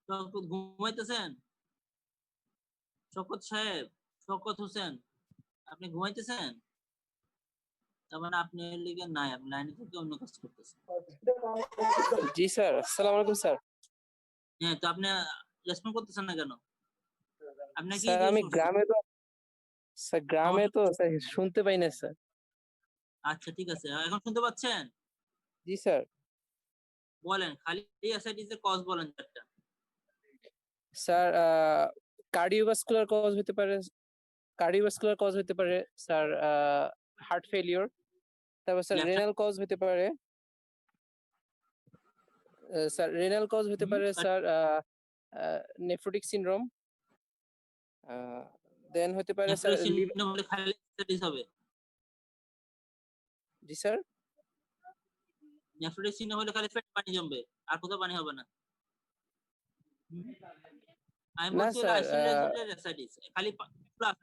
শওকত ঘুমাইতেছেন? শওকত সাহেব, শওকত হোসেন, আপনি ঘুমাইতেছেন? তার মানে আপনি লিগে নাই, আপনি লাইনে থেকে অন্য কাজ করতেছেন। জি স্যার, আসসালামু আলাইকুম স্যার। হ্যাঁ, তো আপনি রেসপন্ড করতেছেন না কেন? আপনি কি স্যার আমি গ্রামে তো স্যার শুনতে পাই না স্যার। আচ্ছা ঠিক আছে, এখন শুনতে পাচ্ছেন? জি স্যার। বলেন, খালি অ্যাসাইটিস এর কজ বলেন চারটা। স্যার কার্ডিওভাস্কুলার কজ হতে পারে, স্যার হার্ট ফেলিওর, তারপর স্যার রেনাল কজ হতে পারে, স্যার নেফ্রোটিক সিনড্রোম, দেন হতে পারে স্যার খালি অ্যাসাইটিস হবে। জি স্যার। নেফ্রোটিক সিনড্রোম হলে খালি পেট পানি জমবে, আর কোথাও পানি হবে না। আমি বলছি আইসোলেটেড অ্যাসাইটিস, খালি প্লাস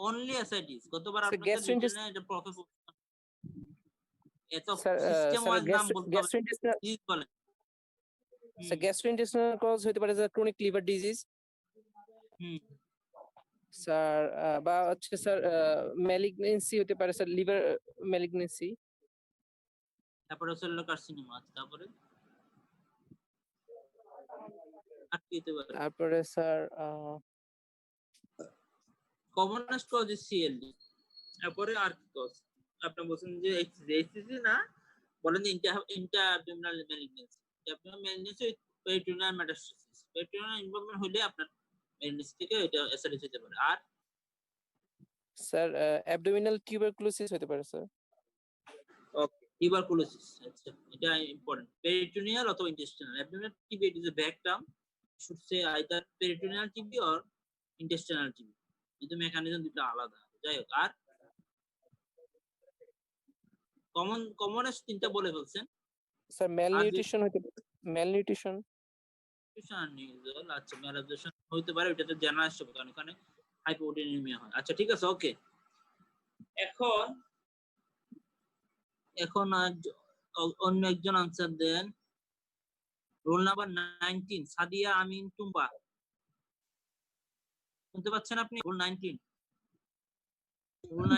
অনলি অ্যাসাইটিস। গতবার আপনাদের রিটেনে এটা প্রফেসর এত সিস্টেম ওয়াইজ নাম বলতে হবে, প্লিজ বলেন। স্যার গ্যাস্ট্রোইন্টেস্টিনাল কজ হতে পারে sir chronic liver disease, sir বা হচ্ছে স্যার ম্যালিগনেন্সি হতে পারে স্যার, লিভার ম্যালিগনেন্সি, তারপরে সেলুলার কার্সিনোমা, তারপরে sir commonest cause is CLD. তারপরে আর কি কজ আপনি বলছেন যে এইচসিসি না, বলেন যে Intra-abdominal malignancy, abdominal malignancy with peritoneal metastasis, peritoneal involvement হলে আপনার ম্যালিগনেন্সি থেকে এটা অ্যাসাইটিস হতে পারে। আর স্যার অ্যাবডোমিনাল টিউবারকুলোসিস হতে পারে স্যার। ওকে, টিউবারকুলোসিস, আচ্ছা এটা ইম্পর্টেন্ট। পেরিটোনিয়াল অথবা intestinal, abdominal TB it is a vague term, should say either peritoneal TB or intestinal TB, কিন্তু মেকানিজম দুটো আলাদা। যাই হোক, আর কমনেস্ট তিনটা বলে ফেলছেন স্যার ম্যালনিউট্রিশন হতে পারে, ম্যালনিউট্রিশন। আচ্ছা, ম্যালঅ্যাবজর্পশন হতে পারে, এটা তো জানা আসছে কারণ এখানে হাইপোপ্রোটিনেমিয়া হয়। আচ্ছা ঠিক আছে, ওকে। এখন অন্য একজন আনসার দেন, রোল নাম্বার 19 সাদিয়া আমিন টুম্বা, শুনতে পাচ্ছেন আপনি? রোল 19।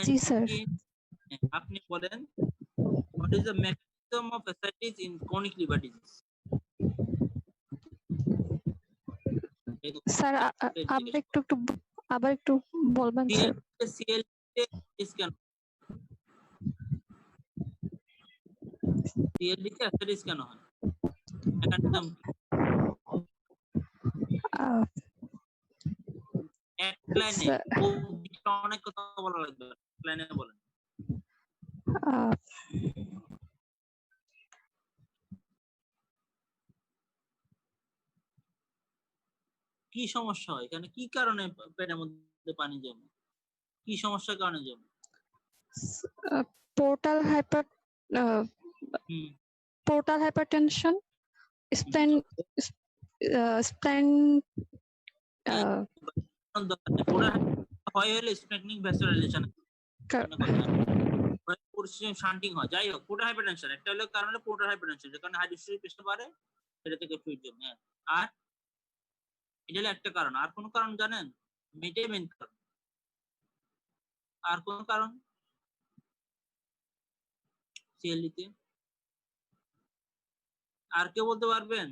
জি স্যার। আপনি বলেন, what is the mechanism of ascites in chronic liver disease? Sir আপনি আবার একটু বলবেন স্যার। সিএল কেন, সিএলডি তে অ্যাসাইটিস কেন হয়, মেকানিজম এক লাইনে, অনেক কথা বলা লাগবে, লাইনে বলেন। কি সমস্যা হয় এখানে, কি কারণে পেটের মধ্যে পানি জমে, কি সমস্যার কারণে জমে? portal hyper হুম portal hypertension, spleen spleen পুরা হয় হলে স্ট্রেকনিং ভ্যাসকুলারাইজেশন শান্টিং হয়। যাই হোক, পোর্টাল হাইপারটেনশন একটা হলো কারণ হলো পোর্টাল হাইপারটেনশন, যে কারণে হাইড্রোস্ট্যাটিক প্রেসার বাড়ে, সেটা থেকে ফ্লুইড জমে। আর এটা হলো একটা কারণ। আর কোন কারণ জানেন? মেইটাই মেইন কারণ। আর কোন কারণ সিএলডি তে আর কেউ বলতে পারবেন?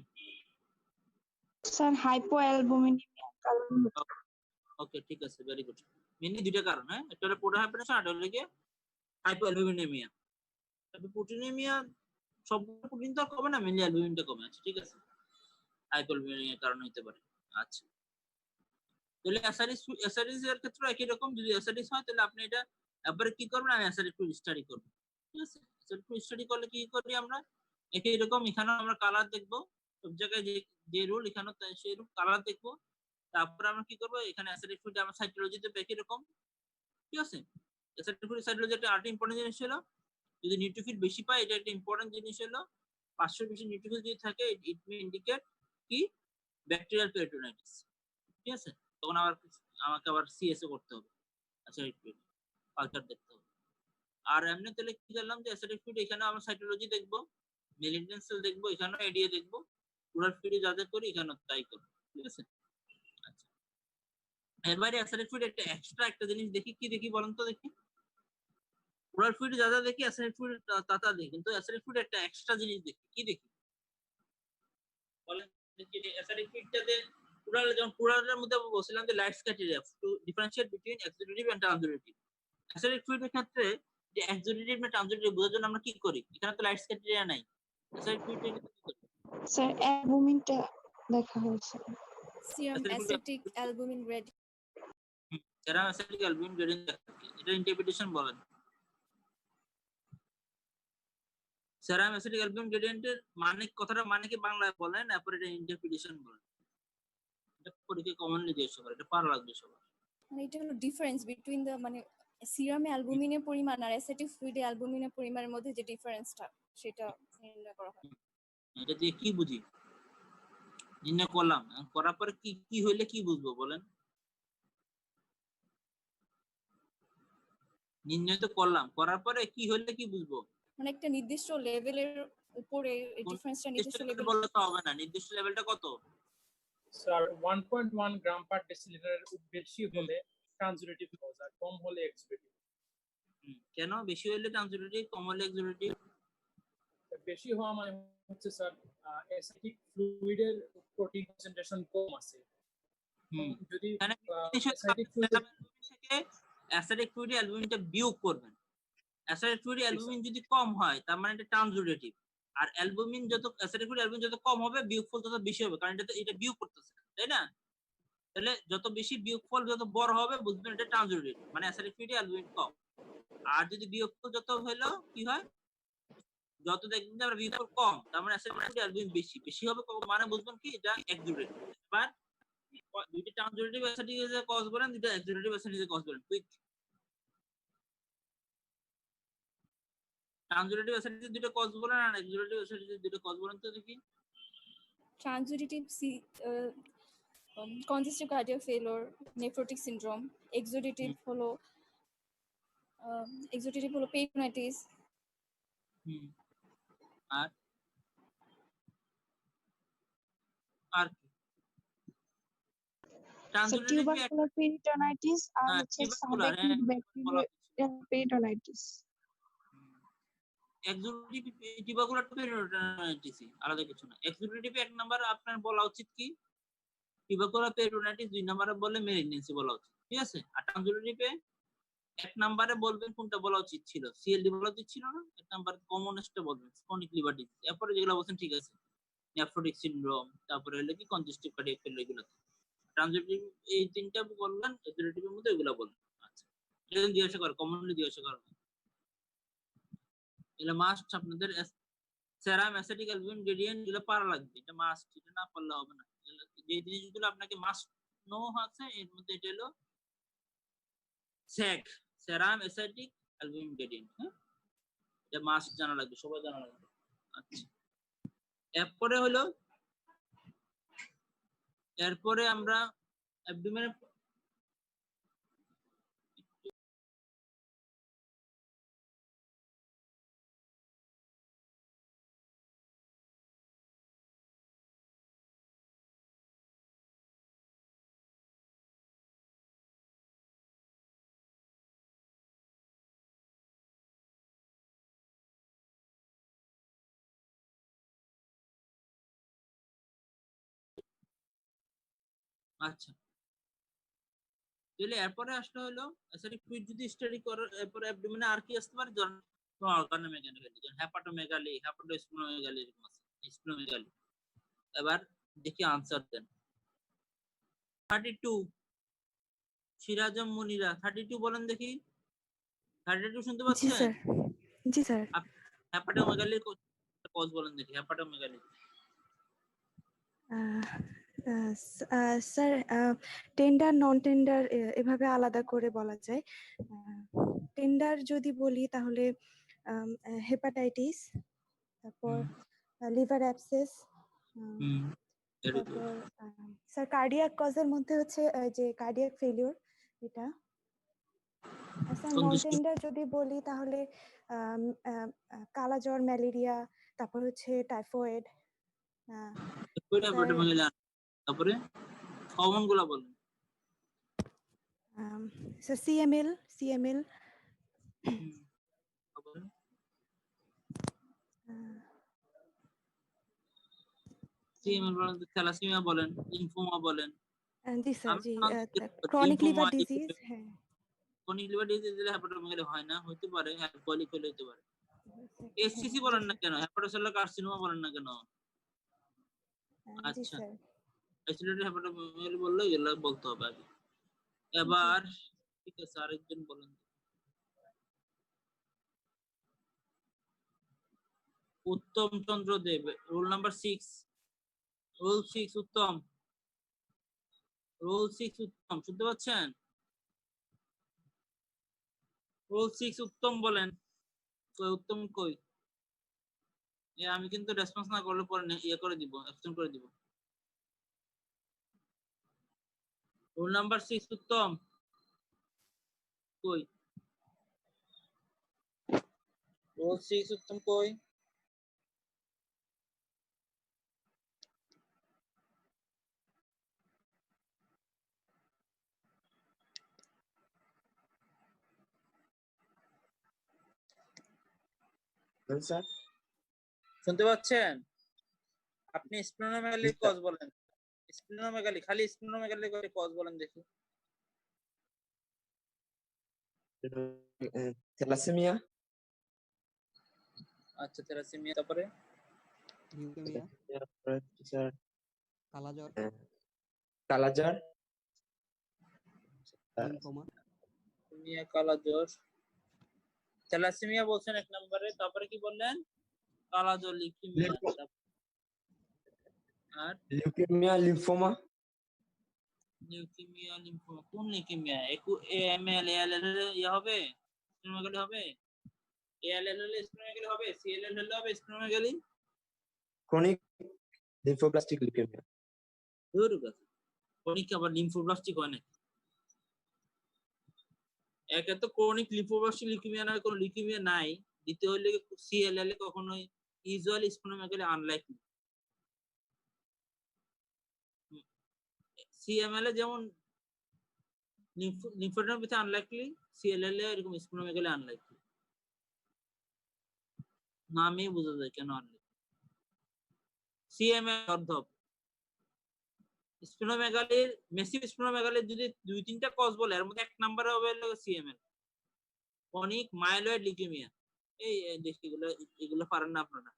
স্যার হাইপোঅ্যালবুমিনেমিয়া কারণ ওকে, ঠিক আছে, ভেরি গুড। মেইনলি দুইটা কারণ, হ্যাঁ, একটা হলো পোর্টাল হাইপারটেনশন আর একটা হলো কি হাইপোঅ্যালবুমিনেমিয়া। তবে প্রোটিনেমিয়া সব প্রোটিন তো কমে না, মেইনলি অ্যালবুমিনটা কমে আছে, ঠিক আছে, হাইপোঅ্যালবুমিনেমিয়ার কারণ হতে পারে। আচ্ছা, তাহলে অ্যাসারিস এর ক্ষেত্রে একই রকম। যদি অ্যাসারিস হয় তাহলে আপনি এটা একবারে কি করবেন, আমি অ্যাসারিস একটু স্টাডি করব, ঠিক আছে। অ্যাসারিস স্টাডি করলে কি করি আমরা, একই রকম এখানে আমরা কালার দেখব, সব জায়গায় যে রুল এখানে সেই রুল কালার দেখব। তারপর আমরা কি করব, এখানে অ্যাসারিস ফুড আমরা সাইটোলজিতে একই রকম, ঠিক আছে। অ্যাসারিস ফুড সাইটোলজি একটা আরেকটা ইম্পর্টেন্ট জিনিস হলো, যদি নিউট্রোফিল বেশি পায়, এটা একটা ইম্পর্টেন্ট জিনিস হলো 500 বেশি নিউট্রোফিল যদি থাকে, ইট মে ইন্ডিকেট কি ব্যাকটেরিয়াল পেরিটোনাইটিস, ঠিক আছে। তখন আমাকে আবার সিএসও করতে হবে, অ্যাসিডিক ফিড কালচার দেখতে হবে। আর এমনি তাহলে কি করলাম যে অ্যাসিডিক ফিড এখানে আমরা সাইটোলজি দেখবো, মেলিগন্যান্ট সেল দেখবো, এখানেও এডিএ দেখবো, পুরাল ফিডে যাদের করি এখানেও তাই করবো, ঠিক আছে। আচ্ছা, এর বাইরে অ্যাসিডিক ফিড একটা এক্সট্রা একটা জিনিস দেখি, কি দেখি বলেন তো দেখি। পুরাল ফিড যা যা দেখি অ্যাসিডিক ফিড তা দেখি, কিন্তু অ্যাসিডিক ফিড একটা এক্সট্রা জিনিস দেখি, কি দেখি বলেন দেখি। অ্যাসিডিক ফিডটাতে পুরালের মধ্যে বলছিলাম যে Light's criteria to differentiate between exudative and transudative. Ascitic ফিডের ক্ষেত্রে যে এক্সিডেটিভ না ট্রানজিটিভ বোঝার জন্য আমরা কি করি, এখানে তো লাইটস ক্রাইটেরিয়া নাই, অ্যাসিডিক ফিডে কি করি? স্যার অ্যালবুমিনটা দেখা হয়েছে। serum acetic albumin gradient সেরাম অ্যাসিটিক অ্যালবুমিন গ্রেডিয়েন্ট, এটা ইন্টারপ্রিটেশন বলেন। সেরাম অ্যাসিটিক অ্যালবুমিন গ্রেডিয়েন্টের মানে, কথাটা মানে কি বাংলায় বলেন, তারপর এটা ইন্টারপ্রিটেশন বলেন। এটা পরীক্ষা কমনলি জিজ্ঞাসা করে, এটা পারা লাগবে সবার। মানে এটা হলো ডিফারেন্স বিটুইন দ্য মানে সিরামে অ্যালবুমিনের পরিমাণ আর অ্যাসেটিক ফ্লুইডে অ্যালবুমিনের পরিমাণের মধ্যে যে ডিফারেন্সটা সেটা নির্ণয় করা হয়। এটা দিয়ে কি বুঝি, নির্ণয় করলাম, করার পরে কি কি হইলে কি বুঝবো বলেন। নির্ণয় তো করলাম, করার পরে কি হইলে কি বুঝবো, মানে একটা নির্দিষ্ট লেভেলের উপরে এই ডিফারেন্সটা নির্দিষ্ট লেভেল বললে তো হবে না। নির্দিষ্ট লেভেলটা কত? স্যার 1.1 গ্রাম পার ডেসিলিটারের বেশি হলে ট্রানজিটিভ ডোজ, আর কম হলে এক্সিডেটিভ। কেন বেশি হইলে ট্রানজিটিভ, কম হলে এক্সিডেটিভ? বেশি হওয়া মানে হচ্ছে স্যার অ্যাসিটিক ফ্লুইডের প্রোটিন কনসেন্ট্রেশন কম আছে। যদি অ্যাসিটিক ফ্লুইড থেকে অ্যাসিডিক ফ্লুইডে অ্যালবুমিনটা বিয়োগ করবেন, অ্যাসিডিক ফ্লুইডে অ্যালবুমিন যদি কম হয় তার মানে এটা ট্রানজিটিভ। আর অ্যালবুমিন যত অ্যাসিডিক ফ্লুইডে অ্যালবুমিন যত কম হবে, বিয়োগফল তত বেশি হবে, কারণ এটা বিয়োগ করতেছে, তাই না? তাহলে যত বেশি বিয়োগফল যত বড় হবে, বুঝবেন এটা ট্রানজিটিভ, মানে অ্যাসিডিক ফ্লুইডে অ্যালবুমিন কম। আর যদি বিয়োগফল যত হলো কি হয়, যত দেখবেন যে আমরা বিয়োগফল কম, তার মানে অ্যাসিডিক ফ্লুইডে অ্যালবুমিন বেশি বেশি হবে, মানে বুঝবেন কি এটা এক্সিডেটিভ। এবার দুইটা ট্রানজিটিভ অ্যাসিডিক কজ বলেন, দুইটা এক্সিডেটিভ অ্যাসিডিক কজ বলেন, কুইক। ট্রানজিটিভ অ্যাসিডিক দুটো কজ বলেন, আর এক্সিডেটিভ অ্যাসিডিক দুটো কজ বলেন তো দেখি। Transudative congestive cardiac failure, nephrotic syndrome, exudative হলো peritonitis, আর আর টিউবারকুলার পেরিটোনাইটিস আর হচ্ছে subacute bacterial peritonitis. Exudative tubercular peritonitis আলাদা কিছু না। এক্সুডেটিভ এক নাম্বার আপনার বলা উচিত কি টিউবারকুলার পেরিটোনাইটিস, দুই নাম্বারে বললে মেলিগন্যান্সি বলা উচিত, ঠিক আছে। আর ট্রানজিটিভে এক নাম্বারে বলবেন কোনটা বলা উচিত ছিল, সিএলডি বলা উচিত ছিল না, এক নাম্বারে কমনেস্টটা বলবেন ক্রনিক লিভার ডিজিজ। এরপরে যেগুলো বলছেন ঠিক আছে, নেফ্রোটিক সিনড্রোম, তারপরে হলো কি কনজেস্টিভ কার্ডিয়াক ফেলিওর, এগুলো। ট্রানজিটিভ এই তিনটা বললেন, এক্সুডেটিভের মধ্যে এগুলো বললেন। আচ্ছা, এটা জিজ্ঞাসা কর, কমনলি জিজ্ঞাসা কর, এগুলো মাস্ট আপনাদের। সেরাম অ্যাসিটিক অ্যালবুমিন গ্রেডিয়েন্ট, এগুলো পারা লাগবে, এটা মাস্ট, এটা না পারলে হবে না। যে জিনিসগুলো আপনাকে মাস্ট নো আছে এর মধ্যে এটা হলো স্যাক, সেরাম অ্যাসিটিক অ্যালবুমিন গ্রেডিয়েন্ট। হ্যাঁ, এটা মাস্ট জানা লাগবে, সবাই জানা লাগবে। আচ্ছা, এরপরে আমরা অ্যাবডোমেনের আচ্ছা, তাহলে এরপরে আসলে হলো অ্যাসিডিক ফ্লুইড যদি স্টাডি করো, এরপরে অ্যাবডোমেনে আর কি আসতে পারে? ধরুন অর্গানোমেগালি, যেমন হেপাটোমেগালি, হেপাটোস্প্লেনোমেগালি এরকম আছে, স্প্লেনোমেগালি। এবার দেখি আনসার দেন। 32 সিরাজম মুনিরা 32 বলেন দেখি। 32 শুনতে জি পাচ্ছেন? স্যার, জি স্যার। হেপাটোমেগালির কজ বলেন দেখি, হেপাটোমেগালি। স্যার টেন্ডার নন টেন্ডার এভাবে আলাদা করে বলা যায়। টেন্ডার যদি বলি তাহলে হেপাটাইটিস, তারপর লিভার অ্যাবসেস, তারপর স্যার কার্ডিয়াক কজের মধ্যে হচ্ছে যে কার্ডিয়াক ফেলিওর এটা। স্যার নন টেন্ডার যদি বলি তাহলে কালাজ্বর, ম্যালেরিয়া, তারপর হচ্ছে টাইফয়েড। তারপরে কমন গুলা বলেন। স্যার সিএমএল, সিএমএল, সিএমএল বলেন, থ্যালাসেমিয়া বলেন, লিম্ফোমা বলেন। জি স্যার, জি ক্রনিক লিভার ডিজিজ। হ্যাঁ, ক্রনিক লিভার ডিজিজ দিলে হেপাটোমেগালি হয় না, হতে পারে অ্যালকোহলিক হলে হতে পারে। এসসিসি বলেন না কেন? হেপাটোসেলুলার কার্সিনোমা বলেন না কেন? আচ্ছা, আইসোলেটেড হেপাটোমেগালি বললে এগুলো বলতে হবে আগে। এবার ঠিক আছে, আরেকজন বলেন। উত্তম চন্দ্র দেব, রোল নাম্বার 6, রোল 6 উত্তম, রোল 6 উত্তম, শুনতে পাচ্ছেন? রোল 6 উত্তম বলেন। কই উত্তম কই? আমি কিন্তু রেসপন্স না করলে পরে ইয়ে করে দিব, অ্যাবসেন্ট করে দিব। রোল নাম্বার 6 উত্তম কই? রোল 6 উত্তম কই? স্যার শুনতে পাচ্ছেন? আপনি স্প্লেনোমেগালির কজ বলেন। স্প্লেনোমেগালি, খালি স্প্লেনোমেগালির কজ বলেন দেখি। থ্যালাসেমিয়া। আচ্ছা, থ্যালাসেমিয়া, তারপরে লিউকেমিয়া, স্যার কালাজ্বর, কালাজ্বর, লিম্ফোমা, কালাজ্বর, থ্যালাসেমিয়া বলছেন এক নম্বরে, তারপরে কি বললেন? কালাজ্বর, লিউকেমিয়া, আর লিউকেমিয়া, লিম্ফোমা। লিউকেমিয়া, লিম্ফোমা, কোন লিউকেমিয়া? এএমএল এএলএল ইয়া হবে, স্প্লেনোমেগালি হবে। এএলএল হলে স্প্লেনোমেগালি হবে, সিএলএল হলে হবে স্প্লেনোমেগালি। Chronic lymphoblastic leukaemia. দূর কথা, ক্রনিক আবার লিম্ফোব্লাস্টিক হয় না। একে তো ক্রনিক লিম্ফোব্লাস্টিক লিউকেমিয়া নামে কোনো লিউকেমিয়া নাই। দ্বিতীয় হলে সিএলএল কখনোই ইউজুয়ালি স্প্লেনোমেগালি আনলাইকলি। সিএমএল এ যেমন লিম্ফোডেনোপ্যাথি আনলাইকলি, সিএলএল এ এরকম স্প্লেনোমেগালি আনলাইকলি। নামেই বোঝা যায় কেন আনলাইকলি। সিএমএল অর্ধব স্প্লেনোমেগালির, মেসিভ স্প্লেনোমেগালির যদি 2-3টা কজ বলে, এর মধ্যে এক নম্বরে হবে সিএমএল, ক্রনিক মাইলয়েড লিউকেমিয়া। এই এগুলো এগুলো পারেন না আপনারা,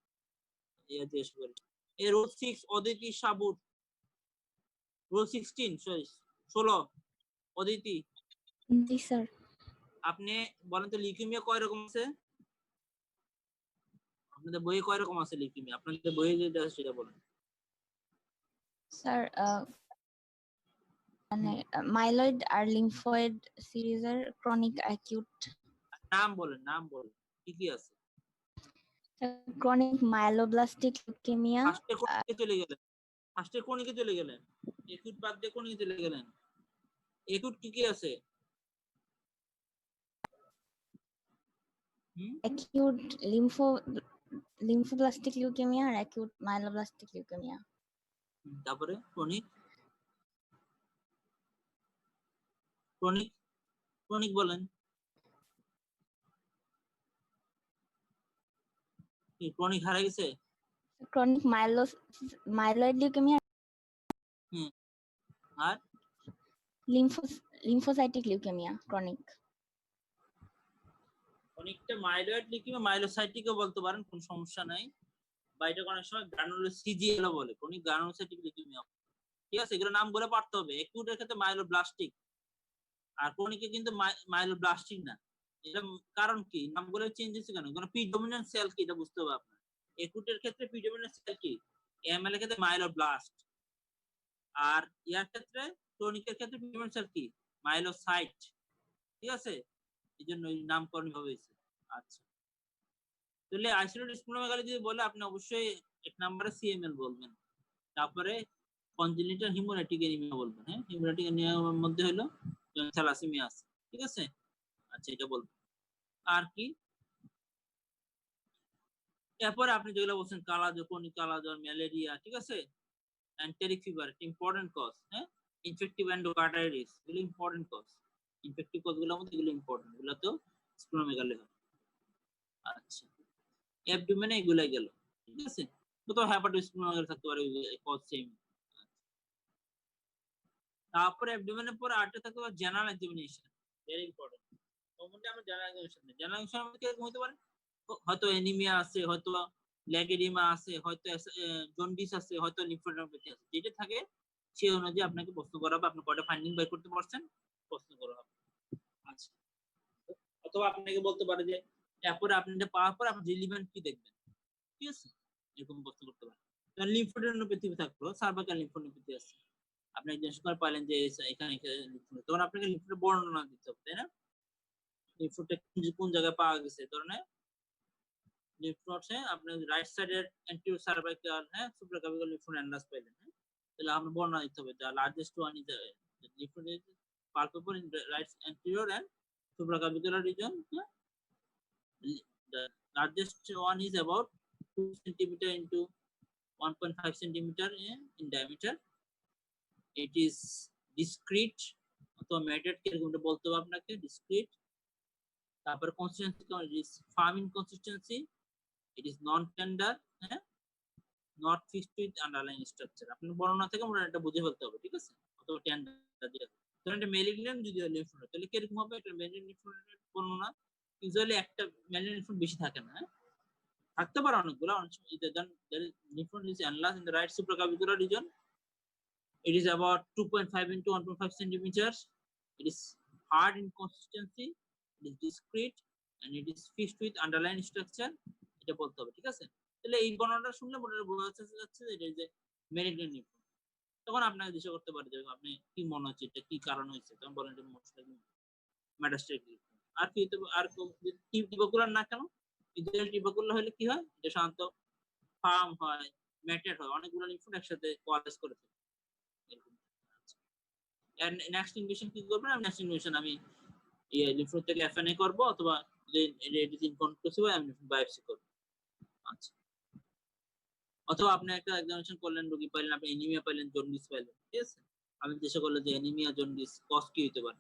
এই দেশ বলে। এই রোল 6 অদিতি সাবুর, রোল 16 অদিতি। জি স্যার। আপনি বলেন তো লিউকেমিয়া কয় রকম আছে? আপনাদের বইয়ে কয় রকম আছে লিউকেমিয়া? আপনাদের বইয়ে যেটা আছে সেটা বলেন। স্যার মানে মাইলয়েড আর লিম্ফয়েড সিরিজের ক্রনিক অ্যাকিউট নাম বলেন কি কি আছে? ক্রনিক মাইলোব্লাস্টিক লিউকেমিয়া ফার্স্টে কোনিকে চলে গেলেন একুট বাদ দিয়ে কোনিকে চলে গেলেন। একুট কি কি আছে? অ্যাকিউট লিম্ফোব্লাস্টিক লিউকেমিয়া আর অ্যাকিউট মাইলোব্লাস্টিক লিউকেমিয়া। তারপরে ক্রনিক বলেন। কি ক্রনিক হারা গেছে? ক্রনিক মাইলয়েড লিউকেমিয়া আর লিম্ফোসাইটিক লিউকেমিয়া ক্রনিক। ক্রনিকটা মাইলয়েড লিউকেমিয়া মাইলোসাইটিকও বলতে পারেন, কোনো সমস্যা নাই। বা এটা অনেক সময় গ্রানুলোসিজিএল বলে, ক্রনিক গ্রানুলোসাইটিক লিউকেমিয়া। ঠিক আছে, এগুলো নামগুলো পারতে হবে। একুটের ক্ষেত্রে মাইলোব্লাস্টিক আর ক্রনিকে কিন্তু মাইলোব্লাস্টিক না। এটা কারণ কি, নামগুলো চেঞ্জ হচ্ছে কেন? কারণ প্রিডমিনেন্ট সেল কি এটা বুঝতে হবে আপনার। একুটের ক্ষেত্রে প্রিডমিনেন্ট সেল কি, এমএল এর ক্ষেত্রে মাইলোব্লাস্ট, আর ইয়ার ক্ষেত্রে ক্রনিকের ক্ষেত্রে প্রিডমিনেন্ট সেল কি, মাইলোসাইট। ঠিক আছে, এই জন্য নামকরণ ভাবে হয়েছে। আচ্ছা, তাহলে আইসোলেটেড স্প্লেনোমেগালি যদি বলে আপনি অবশ্যই এক নম্বরে সিএমএল বলবেন, তারপরে কনজেনিটাল হিমোরেটিক অ্যানিমিয়া বলবেন। হ্যাঁ, হিমোরেটিক অ্যানিমিয়ার মধ্যে হলো থ্যালাসেমিয়া আছে। ঠিক আছে, আচ্ছা এটা বলবেন। আর কি এরপরে আপনি যেগুলো বলছেন কালাজ্বর, ক্রনিক কালাজ্বর, ম্যালেরিয়া, ঠিক আছে, এন্টেরিক ফিভার ইম্পর্টেন্ট কজ। হ্যাঁ, ইনফেক্টিভ এন্ডোকার্ডাইটিস এগুলো ইম্পর্টেন্ট কজ। ইনফেক্টিভ কজগুলোর মধ্যে এগুলো ইম্পর্টেন্ট, এগুলো তো স্প্লেনোমেগালি হয়। আচ্ছা, অ্যাবডোমেনে এগুলাই গেল। ঠিক আছে, তো হেপাটাইটিস স্প্লেনোমেগালি থাকতে পারে কজ সেম। তারপরে অ্যাবডোমেনের পরে আরেকটা থাকতে পারে general examination, very important. Commonly আমরা জেনারেল এক্সামিনেশন মধ্যে কিরকম হতে পারে, হয়তো অ্যানিমিয়া আছে, হয়তো ল্যাগেডিমা আছে, হয়তো জন্ডিস আছে, হয়তো লিম্ফোডেনোপ্যাথি আছে। যেটা থাকে সেই অনুযায়ী আপনাকে প্রশ্ন করা হবে, আপনি কয়টা ফাইন্ডিং বাই করতে পারছেন প্রশ্ন করা হবে। আচ্ছা, অথবা আপনাকে বলতে পারে যে এরপরে আপনি এটা পাওয়ার পর আপনি রিলিভেন্ট কি দেখবেন। ঠিক আছে, এরকম প্রশ্ন করতে পারে। কারণ লিম্ফোডেনোপ্যাথি থাকলো, সার্ভাইকাল লিম্ফোডেনোপ্যাথি আছে, আপনি একজন স্কয়ার পাইলেন যে এখানে তখন আপনাকে লিম্ফোডের বর্ণনা দিতে হবে, তাই না? লিম্ফোডটা কোন জায়গায় পাওয়া গেছে ধরনের লিম্ফ নোডসে আপনি রাইট সাইডের অ্যান্টিরিয়র সার্ভাইকাল, হ্যাঁ, সুপ্রাক্লাভিকুলার লিম্ফ নোড অ্যান্ডাস পাইলেন। হ্যাঁ, তাহলে আপনি বর্ণনা দিতে হবে, the largest one is lymph node is palpable in the right anterior and supraclavicular region. The largest one is about 2 centimeter into 1.5 centimeter in diameter. It is discrete অথবা ম্যাটেড কিরকমটা বলতে হবে আপনাকে, discrete। তারপর consistency, it is firm in consistency, it is non tender, হ্যাঁ, not fixed with underlying structure। আপনি বর্ণনা থেকে মনে এটা বুঝে ফেলতে হবে। ঠিক আছে, অথবা টেন্ডার দিয়ে ধরেন এটা মেলিগন্যান্ট যদি লিম্ফ নোড, তাহলে কিরকম হবে এটা মেলিগন্যান্ট লিম্ফ নোডের বর্ণনা। ইউজুয়ালি একটা মেলিগন্যান্ট লিম্ফ নোড বেশি থাকে না, থাকতে পারে অনেকগুলো। অনেক সময় lymph node is enlarged in the right supraclavicular region. It is about 2.5 into 1.5 centimeters. It is hard in consistency, it is discrete, and it is fixed with underlying structure. এটা বলতে হবে। ঠিক আছে, তাহলে এই বর্ণনাটা শুনলে মনে বোঝা যাচ্ছে যে এটা যে মেলিগন্যান্ট লিম্ফ নোড। তখন আপনাকে জিজ্ঞাসা করতে পারে যে আপনি কি মনে হচ্ছে এটা কি কারণ হয়েছে, তখন বলেন এটা মেটাস্টেটিক লিম্ফ নোড। আর কি আর কি টিউবাকুলার না কেন, ইউজুয়ালি টিউবাকুলার হলে কি হয়, এটা সাধারণত ফার্ম হয়, ম্যাটেড হয়, অনেকগুলো লিম্ফ নোড একসাথে কোয়ালাইজ করে থাকে এরকম। এন্ড নেক্সট ইনভেশন কি করবেন, নেক্সট ইনভেশন আমি এই লিম্ফ নোড থেকে এফএনএ করব, অথবা এটা ইজ ইনকনক্লুসিভ আমি বায়োপসি করব। আচ্ছা, অথবা আপনি একটা এক্সামিনেশন করলেন, রোগী পাইলেন, আপনি অ্যানিমিয়া পাইলেন, জন্ডিস পাইলেন। ঠিক আছে, আমি জিজ্ঞাসা করলাম যে অ্যানিমিয়া জন্ডিস কজ কি হতে পারে।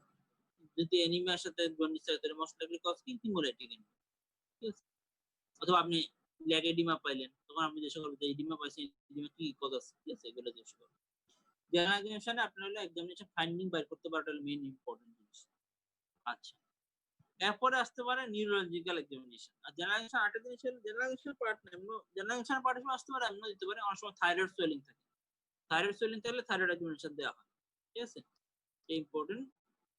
যদি অ্যানিমিয়ার সাথে জন্ডিস থাকে তাহলে মোস্ট লাইকলি কজ কি, হিমোরাইটিক অ্যানিমিয়া। ঠিক আছে, অথবা আপনি ল্যাগেডিমা পাইলেন, তখন আপনি জিজ্ঞাসা করবেন যে এডিমা পাইছেন, এডিমা কি কজ আছে। ঠিক আছে, এগুলো জিজ্ঞাসা করবেন। জেনারেল এক্সামিনেশনে আপনার হলো এক্সামিনেশন ফাইন্ডিং বের করতে পারাটা হলো মেইন ইম্পর্টেন্ট জিনিস। আচ্ছা, এরপরে আসতে পারে নিউরোলজিক্যাল এক্সামিনেশন। আর জেনারেল এক্সামিনেশন আরেকটা জিনিস হলো জেনারেল এক্সামিনেশন পার্ট না, জেনারেল এক্সামিনেশন পার্ট হিসেবে আসতে পারে এমন দিতে পারে। অনেক সময় থাইরয়েড সোয়েলিং থাকে, থাইরয়েড সোয়েলিং থাকলে থাইরয়েড এক্সামিনেশন দেওয়া হয়। ঠিক আছে, এটা ইম্পর্টেন্ট,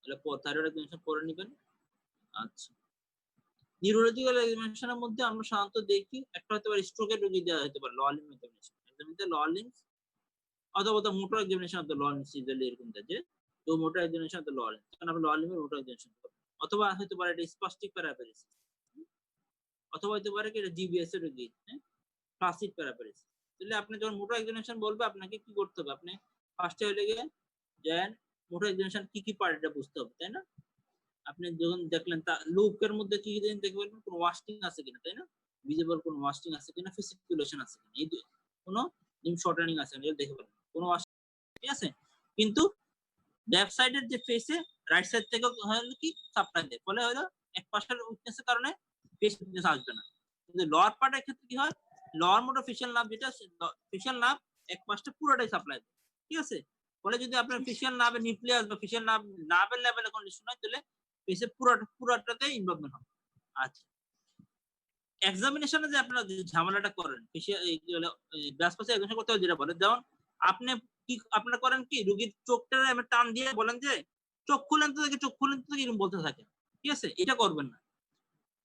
তাহলে থাইরয়েড এক্সামিনেশন করে নেবেন। আচ্ছা, নিউরোলজিক্যাল এক্সামিনেশনের মধ্যে আমরা সাধারণত দেখি একটা হতে পারে স্ট্রোকের রোগী দেওয়া হতে পারে, ললিম এক্সামিনেশন, এক্সামিনেশন ললিম, অথবা মোটর এক্সামিনেশন অফ দ্য ললিম সিজালি এরকম দেয় যে তো মোটর এক্সামিনেশন তো লোয়ার তখন আপনি লোয়ার লিমিট মোটর এক্সামিনেশন করবেন। অথবা হতে পারে এটা স্পাস্টিক প্যারাপ্যারেসিস, অথবা হতে পারে কি এটা জিবিএস এর রোগী, ক্লাসিক প্যারাপ্যারেসিস। তাহলে আপনি যখন মোটর এক্সামিনেশন বলবে আপনাকে কি করতে হবে, আপনি ফার্স্টে হলে গিয়ে যেন মোটর এক্সামিনেশন কি কি পার্ট এটা বুঝতে হবে, তাই না? আপনি যখন দেখলেন তা লুকের মধ্যে কি কি দেখবেন, কোন ওয়াস্টিং আছে কিনা, তাই না? ভিজিবল কোন ওয়াস্টিং আছে কিনা, ফেসিকুলেশন আছে কিনা, এই কোন লিম্ফ শর্টেনিং আছে কিনা দেখে পাবেন, কোন ওয়াস্টিং, ঠিক আছে? কিন্তু লেফট সাইডের যে ফেসে রাইট সাইড থেকে হলো কি সাপ্লাই দেয়, ফলে হলো এক পাশের উইকনেসের কারণে ফেস উইকনেস আসবে না। কিন্তু লোয়ার পার্টের ক্ষেত্রে কি হয়, লোয়ার মোটর ফেশিয়াল নার্ভ যেটা ফেশিয়াল নার্ভ এক পাশটা পুরোটাই সাপ্লাই দেয়, ঠিক আছে? ফলে যদি আপনার ফেশিয়াল নার্ভের নিউক্লিয়াস বা ফেশিয়াল নার্ভের লেভেলে কন্ডিশন হয় তাহলে ফেসে পুরোটাতে ইনভলভমেন্ট হবে। আচ্ছা, এক্সামিনেশনে যে আপনারা যে ঝামেলাটা করেন ফেশিয়াল ব্যাসপাসে এক্সামিনেশন করতে হয় যেটা বলে, যেমন আপনি কি আপনারা করেন কি রোগীর চোখটা এমন টান দিয়ে বলেন যে চোখ খুলেন তো দেখে, চোখ খুলেন তো দেখে, এরকম বলতে থাকে, ঠিক আছে? এটা করবেন না।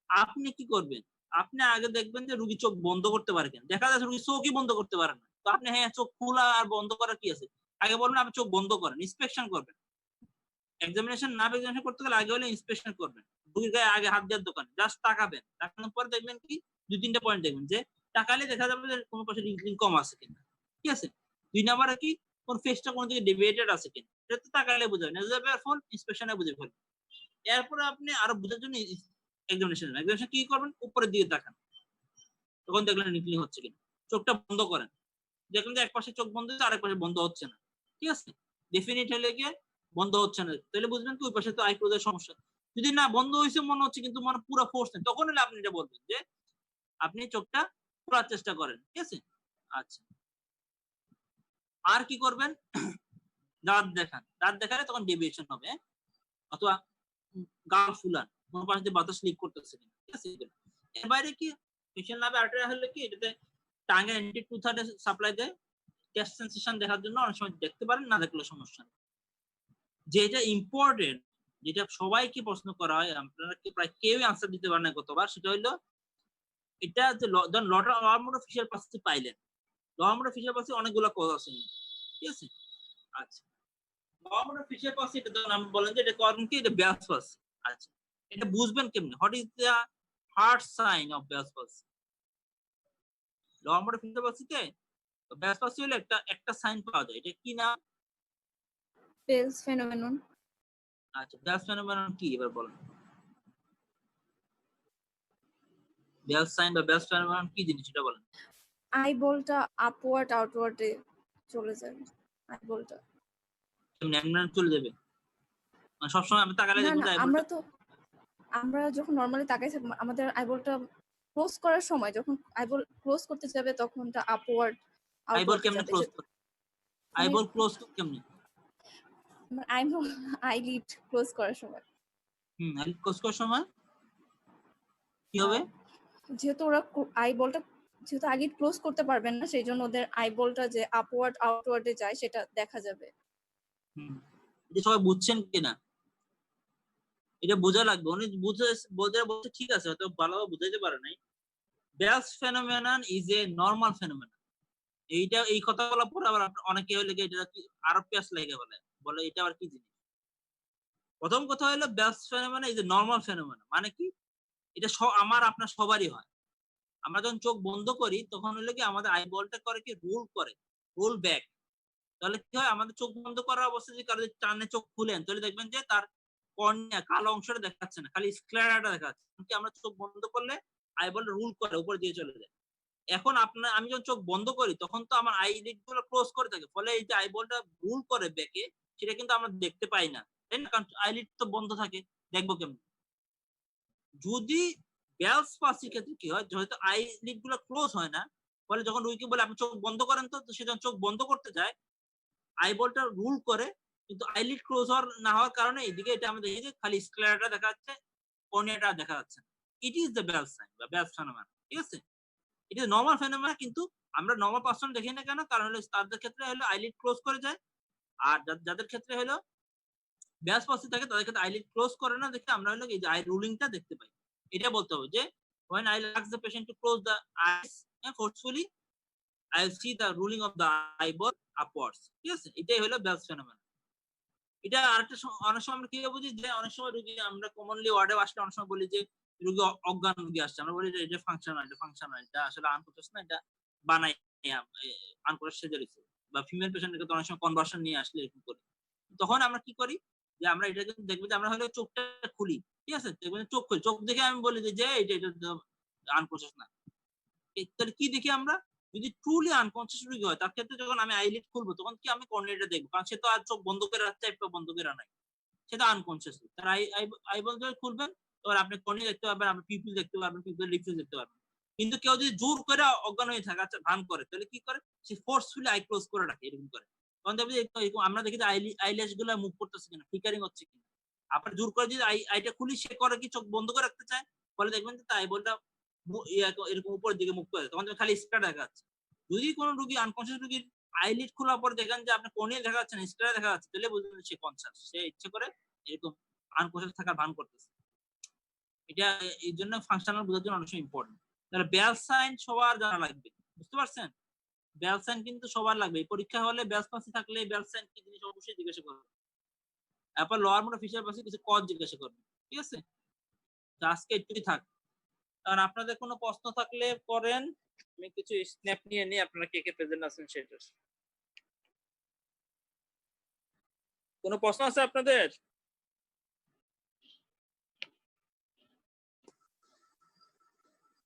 আপনি কি করবেন, আপনি আগে দেখবেন যে রোগী চোখ বন্ধ করতে পারে কিনা। দেখা যাচ্ছে রোগী চোখই বন্ধ করতে পারে না, তো আপনি হ্যাঁ চোখ খোলা আর বন্ধ করার কি আছে, আগে বলবেন আপনি চোখ বন্ধ করেন, ইন্সপেকশন করবেন। এক্সামিনেশন না এক্সামিনেশন করতে গেলে আগে হলে ইন্সপেকশন করবেন, রোগীর গায়ে আগে হাত দেওয়ার দোকানে জাস্ট তাকাবেন, তাকানোর পর দেখবেন কি 2-3টা পয়েন্ট দেখবেন যে তাকালে দেখা যাবে যে কোনো পাশে রিঙ্কলিং কম আছে কিনা, ঠিক আছে? 2 নাম্বারে কি কোন ফেসটা কোন দিকে ডেভিয়েটেড আছে কিনা, এটা তো তাকালে বোঝা যায় না, যাবে ফোন ইন্সপেকশনে বুঝে ফেলবেন। এরপরে আপনি আরো বোঝার জন্য এক্সামিনেশন কি করবেন, উপরের দিকে তাকান, তখন দেখলেন রিঙ্কলিং হচ্ছে কিনা। চোখটা বন্ধ করেন, দেখলেন যে এক পাশে চোখ বন্ধ হচ্ছে আরেক পাশে বন্ধ হচ্ছে না, ঠিক আছে? ডেফিনিট হলে গিয়ে বন্ধ হচ্ছে না, তাহলে বুঝবেন কি ওই পাশে তো আই ক্লোজের সমস্যা। যদি না বন্ধ হয়েছে মনে হচ্ছে কিন্তু মনে পুরো ফোর্স নেই, তখন হলে আপনি এটা বলবেন যে আপনি চোখটা খোলার চেষ্টা করেন, ঠিক আছে? আচ্ছা, আর কি করবেন, দাঁত দেখান, দাঁত দেখালে তখন ডেভিয়েশন হবে, অথবা গাল ফুলান, কোন পাশে দিয়ে বাতাস লিক করতেছে কিনা, ঠিক আছে? এর বাইরে কি ফেশিয়াল নার্ভ আর্টারি হলে কি এটাতে টাঙ্গে অ্যান্টি টুথার্ড সাপ্লাই দেয়, টেস্ট সেন্সেশন দেখার জন্য অনেক সময় দেখতে পারেন, না দেখলে সমস্যা নেই। যেটা ইম্পর্টেন্ট, যেটা সবাইকে প্রশ্ন করা হয়, আপনারা কি প্রায় কেউই আনসার দিতে পারেন না গতবার, সেটা হলো এটা যে লোয়ার মোটর ফেশিয়াল পাসি পাইলেন, লোয়ার মোটর ফেশিয়াল পাসি অনেকগুলো কজ আছে, ঠিক আছে? আচ্ছা, লোয়ার মোটর ফেশিয়াল পাসি এটা যখন আমি বলেন যে এটা কারণ কি, এটা ব্যাস পাসি। আচ্ছা, এটা বুঝবেন কেমনে, what is the first sign of Bell's palsy? Lower motor facial পাসিতে ব্যাস পাসি হলে একটা সাইন পাওয়া যায়, এটা কি নাম? Bell's phenomenon. আচ্ছা, বেলস ফেনোমেনন কি এবার বলেন, বেলস সাইন বা বেলস ফেনোমেনন কি জিনিস এটা বলেন। আই বলটা আপওয়ার্ড আউটওয়ার্ডে চলে যাবে, আই বলটা এমনি চলে যাবে, মানে সবসময় আমি তাকালে না দেখব না, যে আমরা যখন নরমালি তাকাই থাকবো, আমাদের আইবলটা ক্লোজ করার সময় যখন আইবল ক্লোজ করতে যাবে তখন তা আপওয়ার্ড আইবল আউটওয়ার্ডে কেমনে যাবে। ক্লোজ করে, আইবল ক্লোজ কেমনে, আইলিড ক্লোজ করার সময় আইলিড ক্লোজ করার সময় কি হবে, যেহেতু ওরা আইবলটা যেহেতু আগে ক্লোজ করতে পারবেন না, সেই জন্য ওদের আইবলটা যে আপওয়ার্ড আউটওয়ার্ডে যায় সেটা দেখা যাবে। এটা সবাই বুঝছেন কিনা, এটা বোঝা লাগবে, উনি বলতে ঠিক আছে, হয়তো ভালোভাবে বুঝাইতে পারে নাই। Bell's phenomenon is a normal phenomenon, এই কথা বলার পর আবার অনেকে হলে এটা কি আরো পেস লেগে বলে এটা আবার কি জিনিস। প্রথম কথা হলো Bell's phenomenon is a normal phenomenon, মানে কি এটা আমার আপনার সবারই হয়। আমরা যখন চোখ বন্ধ করি তখন হলো কি আমাদের আইবলটা করে কি রোল ব্যাক, তাহলে কি হয় আমাদের চোখ বন্ধ করার অবস্থা যদি কারো টানে চোখ খুলেন তাহলে দেখবেন যে তার কর্নিয়া কালো অংশটা দেখাচ্ছে না, খালি স্ক্লেরাটা দেখাচ্ছে। আমরা চোখ বন্ধ করলে আইবল রুল করে উপর দিয়ে চলে যায়। এখন আমি যখন চোখ বন্ধ করি তখন তো আমার আইলিড গুলো ক্লোজ করে থাকে, ফলে এই যে আইবলটা রুল করে ব্যাকে সেটা কিন্তু আমরা দেখতে পাই না, তাই না? কারণ আইলিড তো বন্ধ থাকে, দেখবো কেমন? যদি বেলস পাসির ক্ষেত্রে কি হয়, যেহেতু আইলিড গুলো ক্লোজ হয় না, ফলে যখন রুগীকে বলে আপনি চোখ বন্ধ করেন তো সে যখন চোখ বন্ধ করতে যায় আইবলটা রুল করে, কিন্তু আইলিড ক্লোজ না হওয়ার কারণে এদিকে এটা আমরা দেখি যে খালি স্ক্লেরাটা দেখা যাচ্ছে, কর্নিয়াটা দেখা যাচ্ছে। It is the Bell's sign বা বেলস ফেনোমেনন, ঠিক আছে? ইট ইজ নরমাল ফেনোমেনন, কিন্তু আমরা নরমাল পারসন দেখি না কেন, কারণ হলো তাদের ক্ষেত্রে হলো আইলিড ক্লোজ করে যায়, আর যাদের ক্ষেত্রে হলো বেলস পাসি থাকে তাদের ক্ষেত্রে আইলিড ক্লোজ করে না, দেখে আমরা হলো এই যে আই রুলিংটা দেখতে পাই। এটা বলতে হবে যে when I ask the patient to close the eyes forcefully I will see the ruling of the eyeball upwards, ঠিক আছে? এটাই হলো বেলস ফেনোমেনন। এটা আরেকটা অনেক সময় আমরা কি বুঝি যে অনেক সময় রোগী আমরা কমনলি ওয়ার্ডে আসলে অনেক সময় বলি যে রোগী অজ্ঞান রোগী আসছে, আমরা বলি যে এটা ফাংশনাল, এটা আসলে আনকনশাস না, এটা বানাই আনকনশাস সেজে রয়েছে। বা ফিমেল পেশেন্টকে তো অনেক সময় কনভার্সন নিয়ে আসলে এরকম করি, তখন আমরা কি করি যে আমরা এটা কিন্তু দেখবো যে আমরা হলে চোখটা খুলি, ঠিক আছে, দেখবেন চোখ খুলি, চোখ দেখে আমি বলি যে এটা আনকনশাস না। তাহলে কি দেখি আমরা, যদি ট্রুলি আনকনশাস রোগী হয় তার ক্ষেত্রে যখন আমি আইলিড খুলবো তখন কি আমি কর্নিয়াটা দেখবো, কারণ সে তো আর চোখ বন্ধ করে রাখছে, একটা বন্ধ করে নাই, সেটা আনকনশাস। তার আইবল যখন খুলবেন তখন আপনি কর্নিয়া দেখতে পারবেন, আপনি পিপিল দেখতে পারবেন, পিপিল রিফ্লেক্স দেখতে পারবেন। কিন্তু কেউ যদি জোর করে অজ্ঞান হয়ে থাকে, আচ্ছা ভান করে, তাহলে কি করে, সে ফোর্সফুলি আই ক্লোজ করে রাখে, এরকম করে। তখন দেখবেন আমরা দেখি যে আইল্যাশ গুলো মুভ করতেছে কিনা, ফ্লিকারিং হচ্ছে কিনা। আপনার জোর করে যদি আইটা খুলি, সে করে কি চোখ বন্ধ করে রাখতে চায়, ফলে দেখবেন যে তাই আইবলটা এরকম উপরের দিকে মুভ করে, তখন খালি স্টার দেখা যাচ্ছে। যদি কোনো রোগী আনকনশাস রোগীর আইলিড খোলার পর দেখেন যে আপনি কর্নিয়া দেখা যাচ্ছে না, স্টার দেখা যাচ্ছে, তাহলে বুঝবেন সে কনশাস, সে ইচ্ছে করে এরকম আনকনশাস থাকার ভান করতেছে। এটা এই জন্য ফাংশনাল বোঝার জন্য অনেক ইম্পর্টেন্ট। তাহলে বেল সাইন সবার জানা লাগবে, বুঝতে পারছেন? বেল সাইন কিন্তু সবার লাগবে। পরীক্ষা হলে বেল পাসি থাকলে বেল সাইন কি জিনিস অবশ্যই জিজ্ঞাসা করবে। তারপর লোয়ার মোটা ফিশার পাসি কিছু কজ জিজ্ঞাসা করবে, ঠিক আছে? তো আজকে একটুই থাক, কারণ আপনাদের কোনো প্রশ্ন থাকলে করেন, আমি কিছু স্ন্যাপ নিয়ে নিই, আপনারা কে কে প্রেজেন্ট আছেন সেটা। কোনো প্রশ্ন আছে আপনাদের?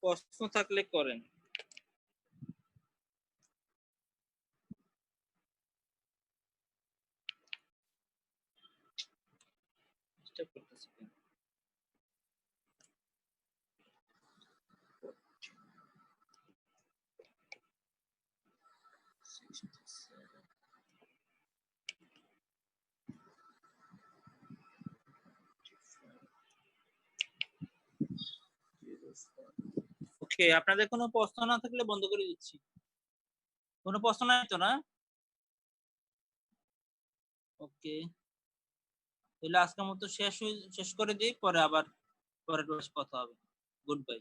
প্রশ্ন থাকলে করেন। ওকে, আপনাদের কোনো প্রশ্ন না থাকলে বন্ধ করে দিচ্ছি। কোনো প্রশ্ন নাই তো না? ওকে, তাহলে আজকের মতো শেষ করে দিই, পরে আবার পরের ক্লাস কথা হবে। Good bye.